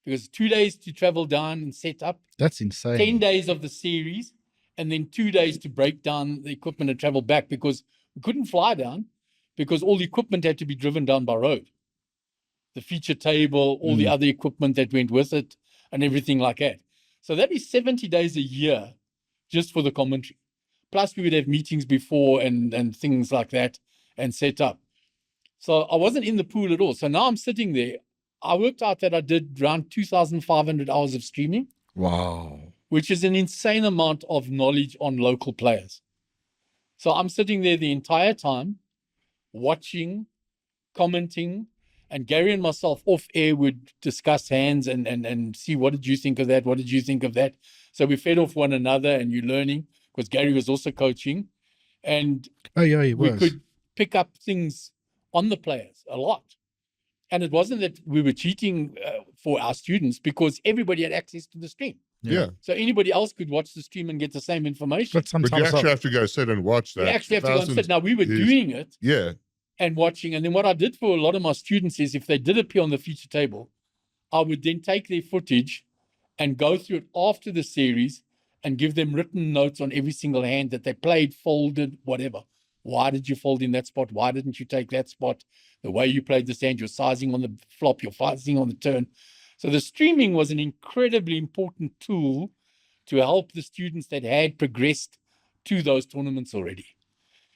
Because 2 days to travel down and set up. That's insane. 10 days of the series, and then 2 days to break down the equipment and travel back because we couldn't fly down because all the equipment had to be driven down by road. The feature table, all the other equipment that went with it, and everything like that. So that is 70 days a year just for the commentary. Plus we would have meetings before and things like that and set up. So I wasn't in the pool at all. So now I'm sitting there. I worked out that I did around 2,500 hours of streaming. Wow. Which is an insane amount of knowledge on local players. So I'm sitting there the entire time, watching, commenting, and Gary and myself off air would discuss hands and see what did you think of that? What did you think of that? So we fed off one another and you're learning because Gary was also coaching. And he we was. could pick up things on the players a lot. And it wasn't that we were cheating for our students because everybody had access to the stream. Yeah. So anybody else could watch the stream and get the same information. But But sometimes you actually have to go sit and watch that. You actually have to go and sit. Now, we were is- doing it Yeah. and watching. And then what I did for a lot of my students is if they did appear on the feature table, I would then take their footage and go through it after the series and give them written notes on every single hand that they played, folded, whatever. Why did you fold in that spot? Why didn't you take that spot? The way you played this hand, your sizing on the flop, your sizing on the turn. So the streaming was an incredibly important tool to help the students that had progressed to those tournaments already.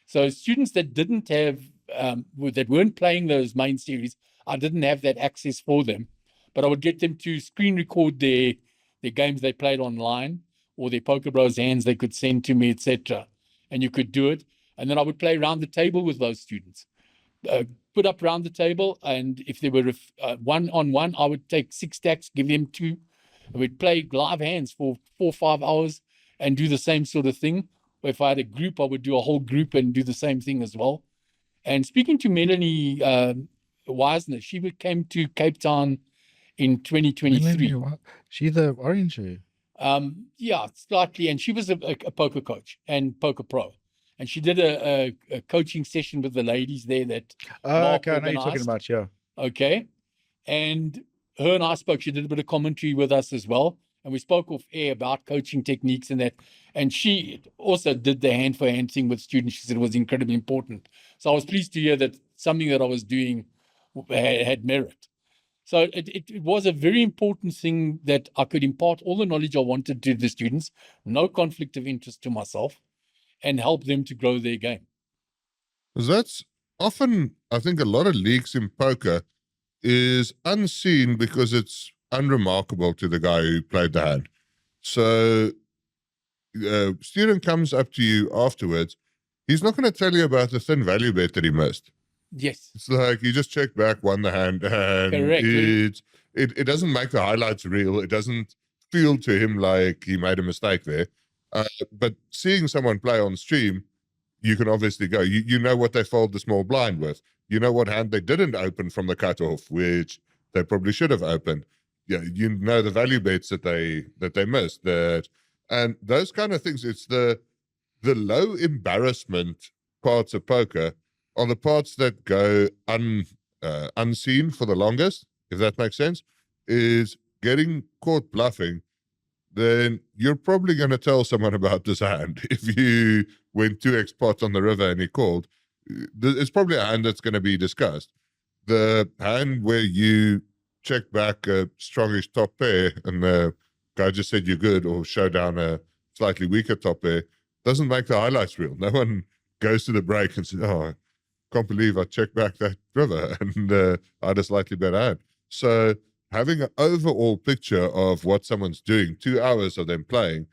So students that didn't have, that weren't playing those main series, I didn't have that access for them, but I would get them to screen record their games they played online or their Poker Bros hands they could send to me, etc. And you could do it. And then I would play around the table with those students. Put up around the table, and if they were one-on-one, I would take 6 stacks, give them 2. We'd play live hands for 4 or 5 hours and do the same sort of thing. Or if I had a group, I would do a whole group and do the same thing as well. And speaking to Melanie Wisner, she came to Cape Town in 2023. She the orange? Yeah, slightly. And she was a poker coach and poker pro. And she did a coaching session with the ladies there that Mark Okay, I know you're talking organised. about, yeah. Okay. And her and I spoke. She did a bit of commentary with us as well. And we spoke off air about coaching techniques and that. And she also did the hand-for-hand thing with students. She said it was incredibly important. So I was pleased to hear that something that I was doing had merit. So it was a very important thing that I could impart all the knowledge I wanted to the students, no conflict of interest to myself, and help them to grow their game. Because that's often, I think a lot of leagues in poker is unseen because it's unremarkable to the guy who played the hand. So a student comes up to you afterwards, he's not going to tell you about the thin value bet that he missed. Yes. It's like you just check back, won the hand, and Correct. it doesn't make the highlights real. It doesn't feel to him like he made a mistake there. But seeing someone play on stream, you can obviously go. You know what they fold the small blind with. You know what hand they didn't open from the cutoff, which they probably should have opened. Yeah, you know the value bets that they missed. And those kind of things. It's the low embarrassment parts of poker are the parts that go unseen for the longest, if that makes sense. Is getting caught bluffing, then you're probably going to tell someone about this hand. If you went 2x pot on the river and he called, it's probably a hand that's going to be discussed. The hand where you check back a strongish top pair and the guy just said you're good, or show down a slightly weaker top pair, doesn't make the highlights reel. No one goes to the break and says, oh, I can't believe I checked back that river and I had a slightly better hand. So having an overall picture of what someone's doing, 2 hours of them playing,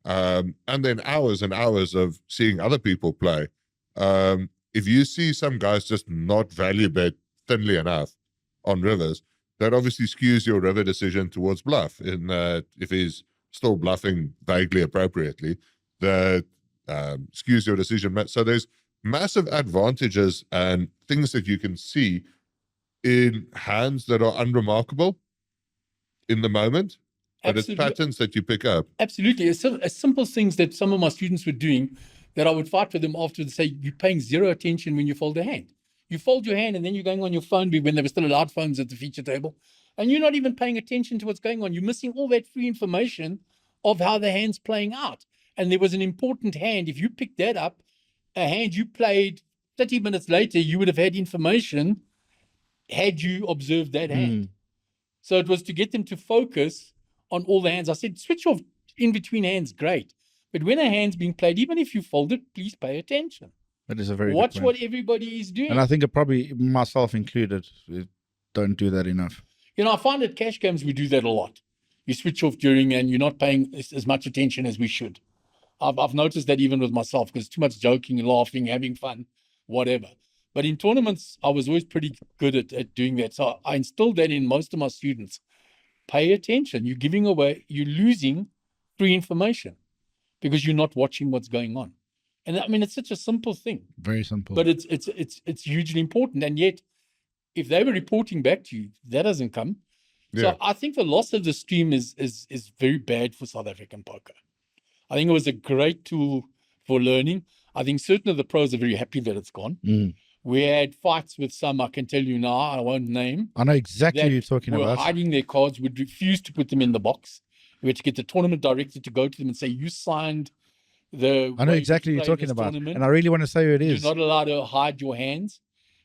and then hours and hours of seeing other people play. If you see some guys just not value bet thinly enough on rivers, that obviously skews your river decision towards bluff. In that, if he's still bluffing vaguely appropriately, that skews your decision. So there's massive advantages and things that you can see in hands that are unremarkable in the moment, but Absolutely. it's patterns that you pick up. Absolutely. As simple things that some of my students were doing that I would fight with them after and say, you're paying zero attention when you fold a hand. You fold your hand and then you're going on your phone when there were still allowed phones at the feature table, and you're not even paying attention to what's going on. You're missing all that free information of how the hand's playing out. And there was an important hand. If you picked that up, a hand you played 30 minutes later, you would have had information had you observed that hand. So it was to get them to focus on all the hands. I said, switch off in between hands, great. But when a hand's being played, even if you fold it, please pay attention. That is a very Watch good what point. everybody is doing. And I think it probably, myself included, don't do that enough. You know, I find at cash games we do that a lot. You switch off during and you're not paying as much attention as we should. I've noticed that even with myself, because too much joking and laughing, having fun, whatever. But in tournaments, I was always pretty good at doing that. So I instilled that in most of my students. Pay attention. You're giving away, you're losing free information because you're not watching what's going on. And I mean, it's such a simple thing. Very simple. But it's hugely important. And yet, if they were reporting back to you, that doesn't come. Yeah. So I think the loss of the stream is very bad for South African poker. I think it was a great tool for learning. I think certain of the pros are very happy that it's gone. We had fights with some, I can tell you now, I won't name. I know exactly that what you're talking were about. hiding their cards, would refuse to put them in the box. We had to get the tournament director to go to them and say, you signed the... I know way exactly you what you're play talking this about. tournament. And I really want to say who it is. You're not allowed to hide your hands.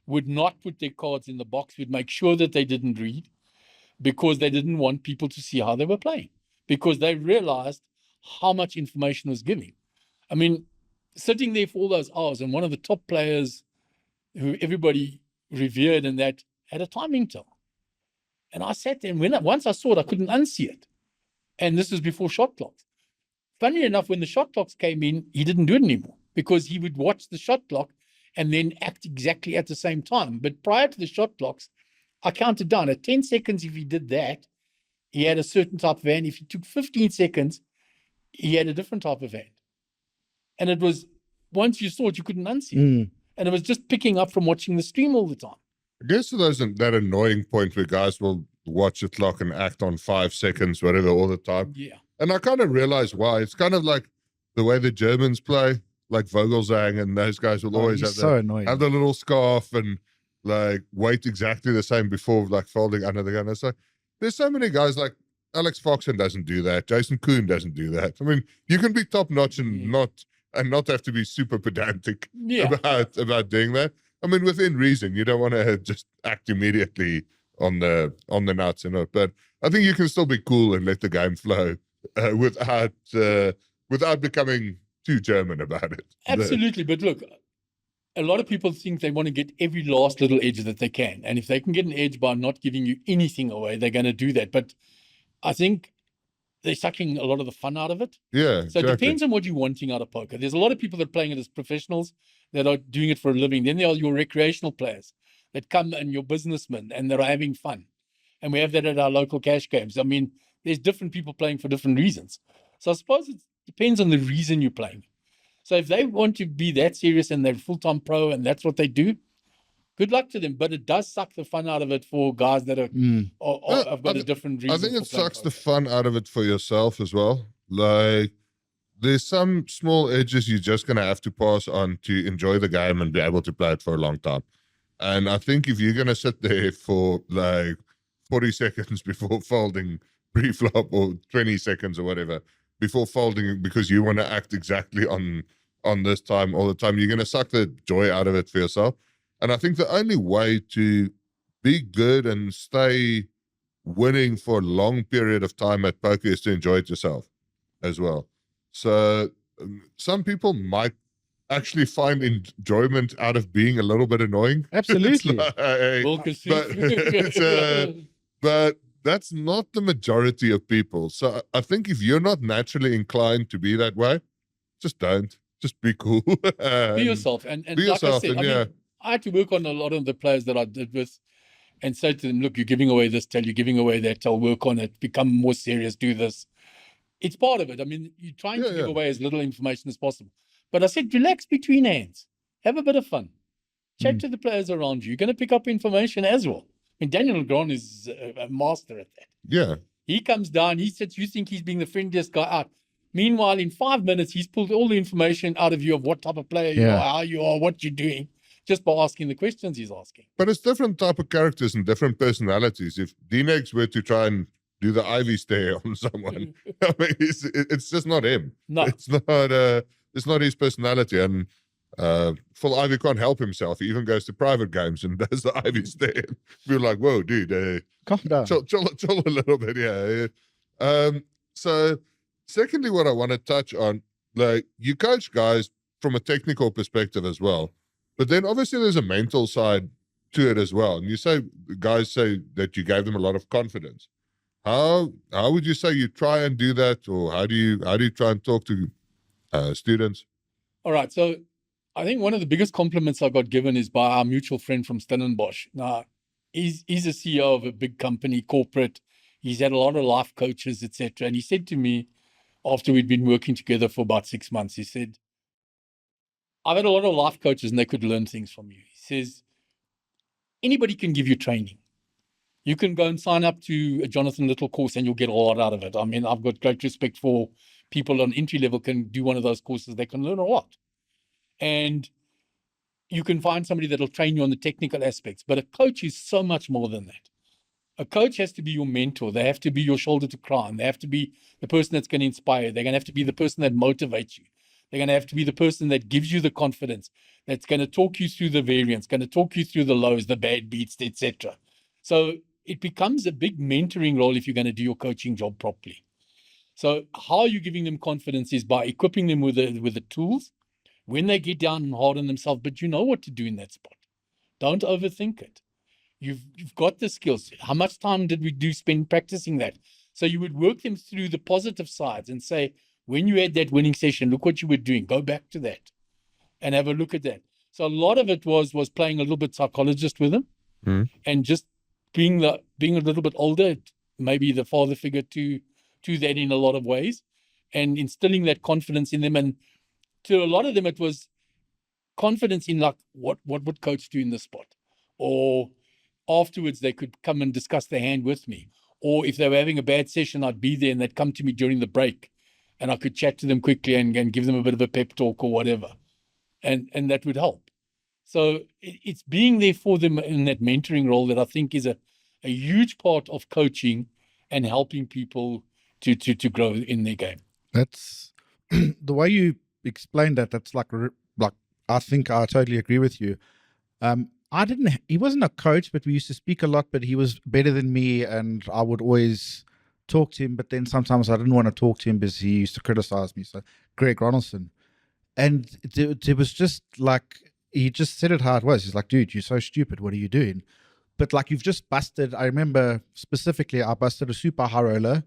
Would not put their cards in the box. Would make sure that they didn't read because they didn't want people to see how they were playing, because they realized how much information was giving. I mean, sitting there for all those hours, and one of the top players who everybody revered and that had a timing tell. And I sat there, and once I saw it, I couldn't unsee it. And this was before shot clocks. Funny enough, when the shot clocks came in, he didn't do it anymore because he would watch the shot clock and then act exactly at the same time. But prior to the shot clocks, I counted down. At 10 seconds, if he did that, he had a certain type of hand. If he took 15 seconds, he had a different type of hand. And it was, once you saw it, you couldn't unsee it. And it was just picking up from watching the stream all the time. I guess there's that annoying point where guys will watch the clock and act on 5 seconds, whatever, all the time. Yeah. And I kind of realize why. It's kind of like the way the Germans play, like Vogelsang, and those guys will always have annoying. have the little scarf and like wait exactly the same before like folding under the gun. It's like there's so many guys like Alex Foxen doesn't do that. Jason Kuhn doesn't do that. I mean, you can be top notch and not have to be super pedantic about doing that. I mean, within reason, you don't want to just act immediately on the nuts, But I think you can still be cool and let the game flow without becoming too German about it. Absolutely. But look, a lot of people think they want to get every last little edge that they can. And if they can get an edge by not giving you anything away, they're going to do that. But I think they're sucking a lot of the fun out of it. Yeah. So exactly. it depends on what you're wanting out of poker. There's a lot of people that are playing it as professionals that are doing it for a living. Then there are your recreational players that come and your businessmen and that are having fun. And we have that at our local cash games. I mean, there's different people playing for different reasons. So I suppose it depends on the reason you're playing. So if they want to be that serious and they're full-time pro and that's what they do, good luck to them. But it does suck the fun out of it for guys that have got a different reason. I think it sucks the fun out of it for yourself as well. Like, there's some small edges you're just going to have to pass on to enjoy the game and be able to play it for a long time. And I think if you're going to sit there for like 40 seconds before folding pre-flop or 20 seconds or whatever, before folding because you want to act exactly on on this time all the time. You're going to suck the joy out of it for yourself. And I think the only way to be good and stay winning for a long period of time at poker is to enjoy it yourself as well. So some people might actually find enjoyment out of being a little bit annoying. Absolutely. But that's not the majority of people. So I think if you're not naturally inclined to be that way, just don't. Just be cool. Be yourself. And be like yourself. I said, I had to work on a lot of the players that I did with and say to them, look, you're giving away this tell, you're giving away that tell, work on it, become more serious, do this. It's part of it. I mean, you're trying to give away as little information as possible. But I said, relax between hands. Have a bit of fun. Chat to the players around you. You're going to pick up information as well. I mean, Daniel Gron is a master at that. Yeah. He comes down, he says, you think he's being the friendliest guy out. Meanwhile, in 5 minutes, he's pulled all the information out of you of what type of player you are, how you are, what you're doing, just by asking the questions he's asking. But it's different type of characters and different personalities. If D-Nex were to try and do the Ivy stare on someone, I mean, it's just not him. No. It's not his personality. And Full Ivy can't help himself. He even goes to private games and does the Ivy stare. We're like, whoa, dude, calm down. Chill a little bit, yeah. So secondly, what I want to touch on, like, you coach guys from a technical perspective as well, but then obviously there's a mental side to it as well. And you say, guys say that you gave them a lot of confidence. How would you say you try and do that, or how do you try and talk to students? All right, so I think one of the biggest compliments I got given is by our mutual friend from Stellenbosch. Now, he's a CEO of a big company, corporate. He's had a lot of life coaches, etc. And he said to me, after we'd been working together for about 6 months, he said, I've had a lot of life coaches and they could learn things from you. He says, anybody can give you training. You can go and sign up to a Jonathan Little course and you'll get a lot out of it. I mean, I've got great respect for people on entry level can do one of those courses. They can learn a lot. And you can find somebody that'll train you on the technical aspects. But a coach is so much more than that. A coach has to be your mentor. They have to be your shoulder to cry on. They have to be the person that's going to inspire. They're going to have to be the person that motivates you. They're going to have to be the person that gives you the confidence, that's going to talk you through the variance, going to talk you through the lows, the bad beats, etc. So it becomes a big mentoring role if you're going to do your coaching job properly. So how are you giving them confidence is by equipping them with the tools when they get down and hard on themselves, but you know what to do in that spot. Don't overthink it. You've got the skills. How much time did we spend practicing that? So you would work them through the positive sides and say, when you had that winning session, look what you were doing. Go back to that and have a look at that. So a lot of it was playing a little bit psychologist with them and just being a little bit older, maybe the father figure to that in a lot of ways, and instilling that confidence in them. And to a lot of them, it was confidence in like, what would coach do in this spot? Or afterwards, they could come and discuss their hand with me. Or if they were having a bad session, I'd be there and they'd come to me during the break and I could chat to them quickly and give them a bit of a pep talk or whatever. And that would help. So it's being there for them in that mentoring role that I think is a huge part of coaching and helping people to grow in their game. That's the way you explained that. That's like I think I totally agree with you. He wasn't a coach, but we used to speak a lot, but he was better than me and I would always talk to him, but then sometimes I didn't want to talk to him because he used to criticize me. So Greg Ronaldson. And it was just like, he just said it how it was. He's like, dude, you're so stupid. What are you doing? But like, you've just busted. I remember specifically, I busted a super high roller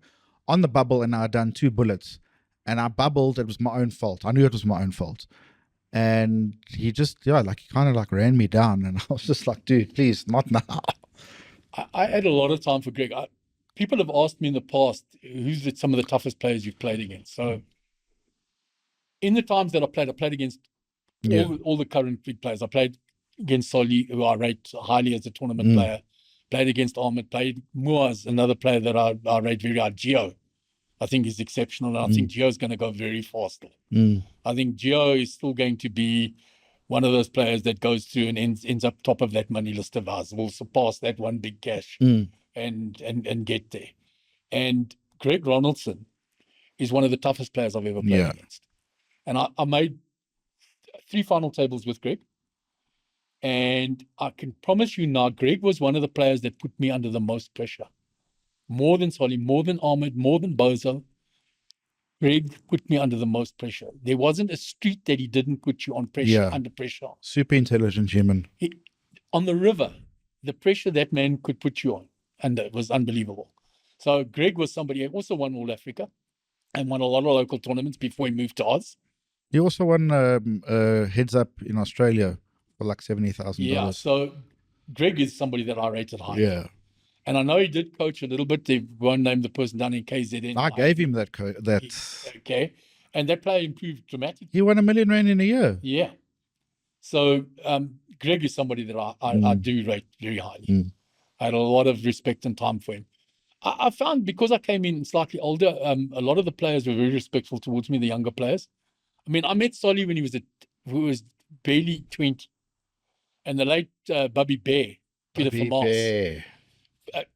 on the bubble and I'd done 2 bullets and I bubbled. It was my own fault. I knew it was my own fault. And he just, he kind of like ran me down. And I was just like, dude, please, not now. I had a lot of time for Greg. People have asked me in the past, who's some of the toughest players you've played against? So in the times that I played against all the current big players. I played against Soli, who I rate highly as a tournament player. Played against Ahmed. Played Muaz, another player that I rate very high. Gio, I think is exceptional. And I think Gio's going to go very fast. I think Gio is still going to be one of those players that goes through and ends up top of that money list of ours. Will surpass that one big cash and get there. And Greg Ronaldson is one of the toughest players I've ever played against. And I made 3 final tables with Greg. And I can promise you now, Greg was one of the players that put me under the most pressure. More than Solly, more than Ahmed, more than Botha. Greg put me under the most pressure. There wasn't a street that he didn't put you on pressure, under pressure. Super intelligent human. On the river, the pressure that man could put you on, and it was unbelievable. So Greg was somebody who also won All Africa and won a lot of local tournaments before he moved to Oz. He also won Heads Up in Australia for like $70,000. Yeah, so Greg is somebody that I rated high. Yeah. And I know he did coach a little bit. They won't name the person down in KZN. I gave him that. Okay. And that player improved dramatically. He won R1 million in a year. Yeah. So Greg is somebody that I do rate very highly. I had a lot of respect and time for him. I found because I came in slightly older, a lot of the players were very respectful towards me, the younger players. I mean, I met Solly when he was barely 20. And the late Bubby Bear, Peter Vermaas,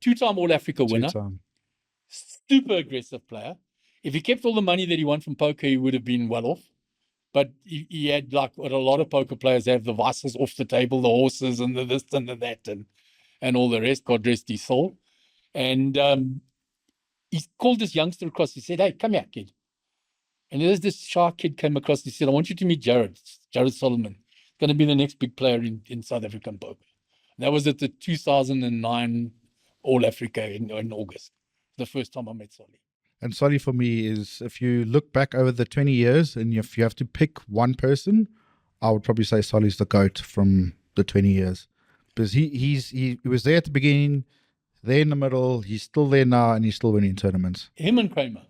2-time All Africa winner, super aggressive player. If he kept all the money that he won from poker, he would have been well off. But he had, like what a lot of poker players have, the vices off the table, the horses and the this and the that and all the rest. God rest his soul. And he called this youngster across. He said, "Hey, come here, kid." And there's this shy kid came across. He said, "I want you to meet Jared Solomon. He's going to be the next big player in South African poker." And that was at the 2009 All Africa in August. The first time I met Solly. And Solly for me is, if you look back over the 20 years and if you have to pick one person, I would probably say Solly's the GOAT from the 20 years. Because he was there at the beginning, there in the middle, he's still there now, and he's still winning tournaments. Him and Kramer.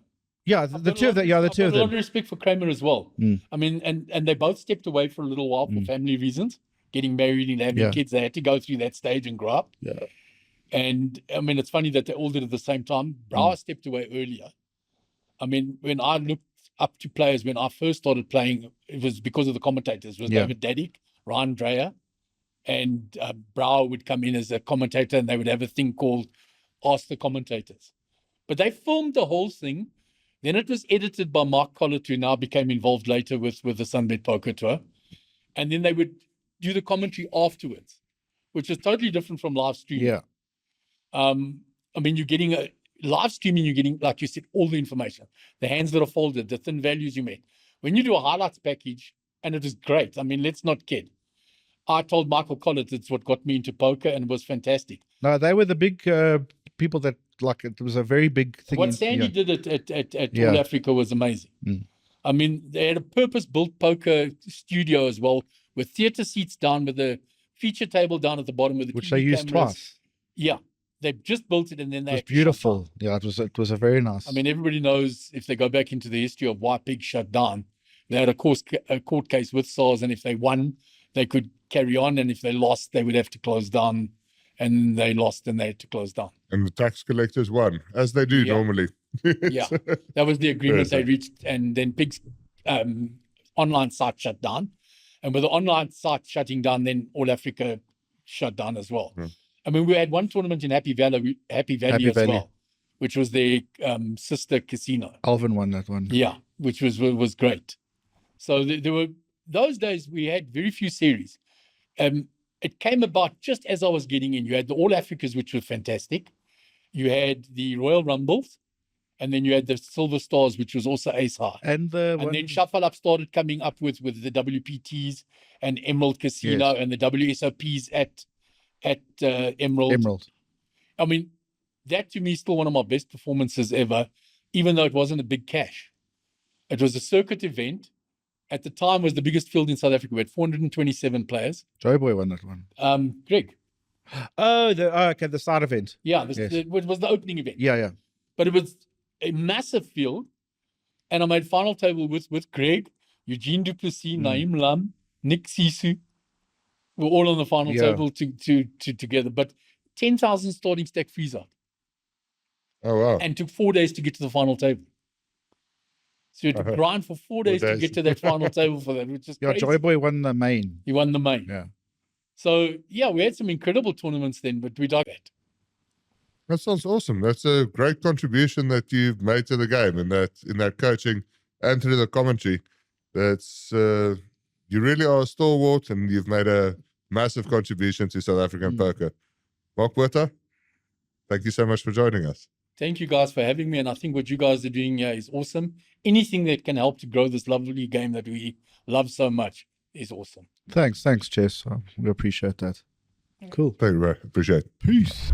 Yeah, the two of them. Yeah, the two of them. A lot of respect for Kramer as well. I mean, and they both stepped away for a little while for family reasons, getting married and having kids. They had to go through that stage and grow up. Yeah. And I mean, it's funny that they all did it at the same time. Brouwer stepped away earlier. I mean, when I looked up to players, when I first started playing, it was because of the commentators. It was David Daddick, Ryan Dreyer, and Brouwer would come in as a commentator, and they would have a thing called Ask the Commentators. But they filmed the whole thing. Then it was edited by Mark Collett, who now became involved later with the Sunbet Poker Tour. And then they would do the commentary afterwards, which is totally different from live streaming. Yeah. I mean, you're getting a live streaming, you're getting, like you said, all the information, the hands that are folded, the thin values you made. When you do a highlights package, and it is great. I mean, let's not kid. I told Michael Collett it's what got me into poker, and it was fantastic. No, they were the big people that, like, it was a very big thing. What Sandy did at All Africa was amazing. I mean, they had a purpose-built poker studio as well, with theatre seats down, with a feature table down at the bottom with the which TV they used cameras. Twice. Yeah. They just built it, and then they. It was beautiful. Yeah, it was a very nice. I mean, everybody knows, if they go back into the history of why Pig shut down, they had a court case with SARS, and if they won, they could carry on, and if they lost, they would have to close down, and they lost, and they had to close down. And the tax collectors won, as they do normally. Yeah, that was the agreement they reached, and then Pig's online site shut down, and with the online site shutting down, then All Africa shut down as well. I mean, we had one tournament in Happy Valley as well, which was their sister casino. Alvin won that one. Yeah, which was great. So there were, those days we had very few series. It came about just as I was getting in. You had the All Africas, which were fantastic. You had the Royal Rumbles, and then you had the Silver Stars, which was also ace high. And then Shuffle Up started coming up with the WPTs and Emerald Casino and the WSOPs at Emerald. I mean, that to me is still one of my best performances ever, even though it wasn't a big cash. It was a circuit event. At the time, was the biggest field in South Africa. We had 427 players. Joeboy won that one. Greg. Oh, the side event. Yeah, it was the opening event. Yeah. But it was a massive field, and I made final table with Greg, Eugene Duplessis, Naeem Lam, Nick Sisu. We're all on the final table together, but 10,000 starting stack freeze out. Oh, wow. And took 4 days to get to the final table. So you had to grind for 4 days to get to that final table for that, which is crazy. Joeboy won the main. He won the main. Yeah. So, yeah, we had some incredible tournaments then, but we dug it. That sounds awesome. That's a great contribution that you've made to the game in that coaching and through the commentary. That's You really are a stalwart, and you've made a massive contribution to South African poker. Mark Botha, thank you so much for joining us. Thank you guys for having me. And I think what you guys are doing here is awesome. Anything that can help to grow this lovely game that we love so much is awesome. Thanks, Jess. We appreciate that. Cool. Thank you, bro. Appreciate it. Peace.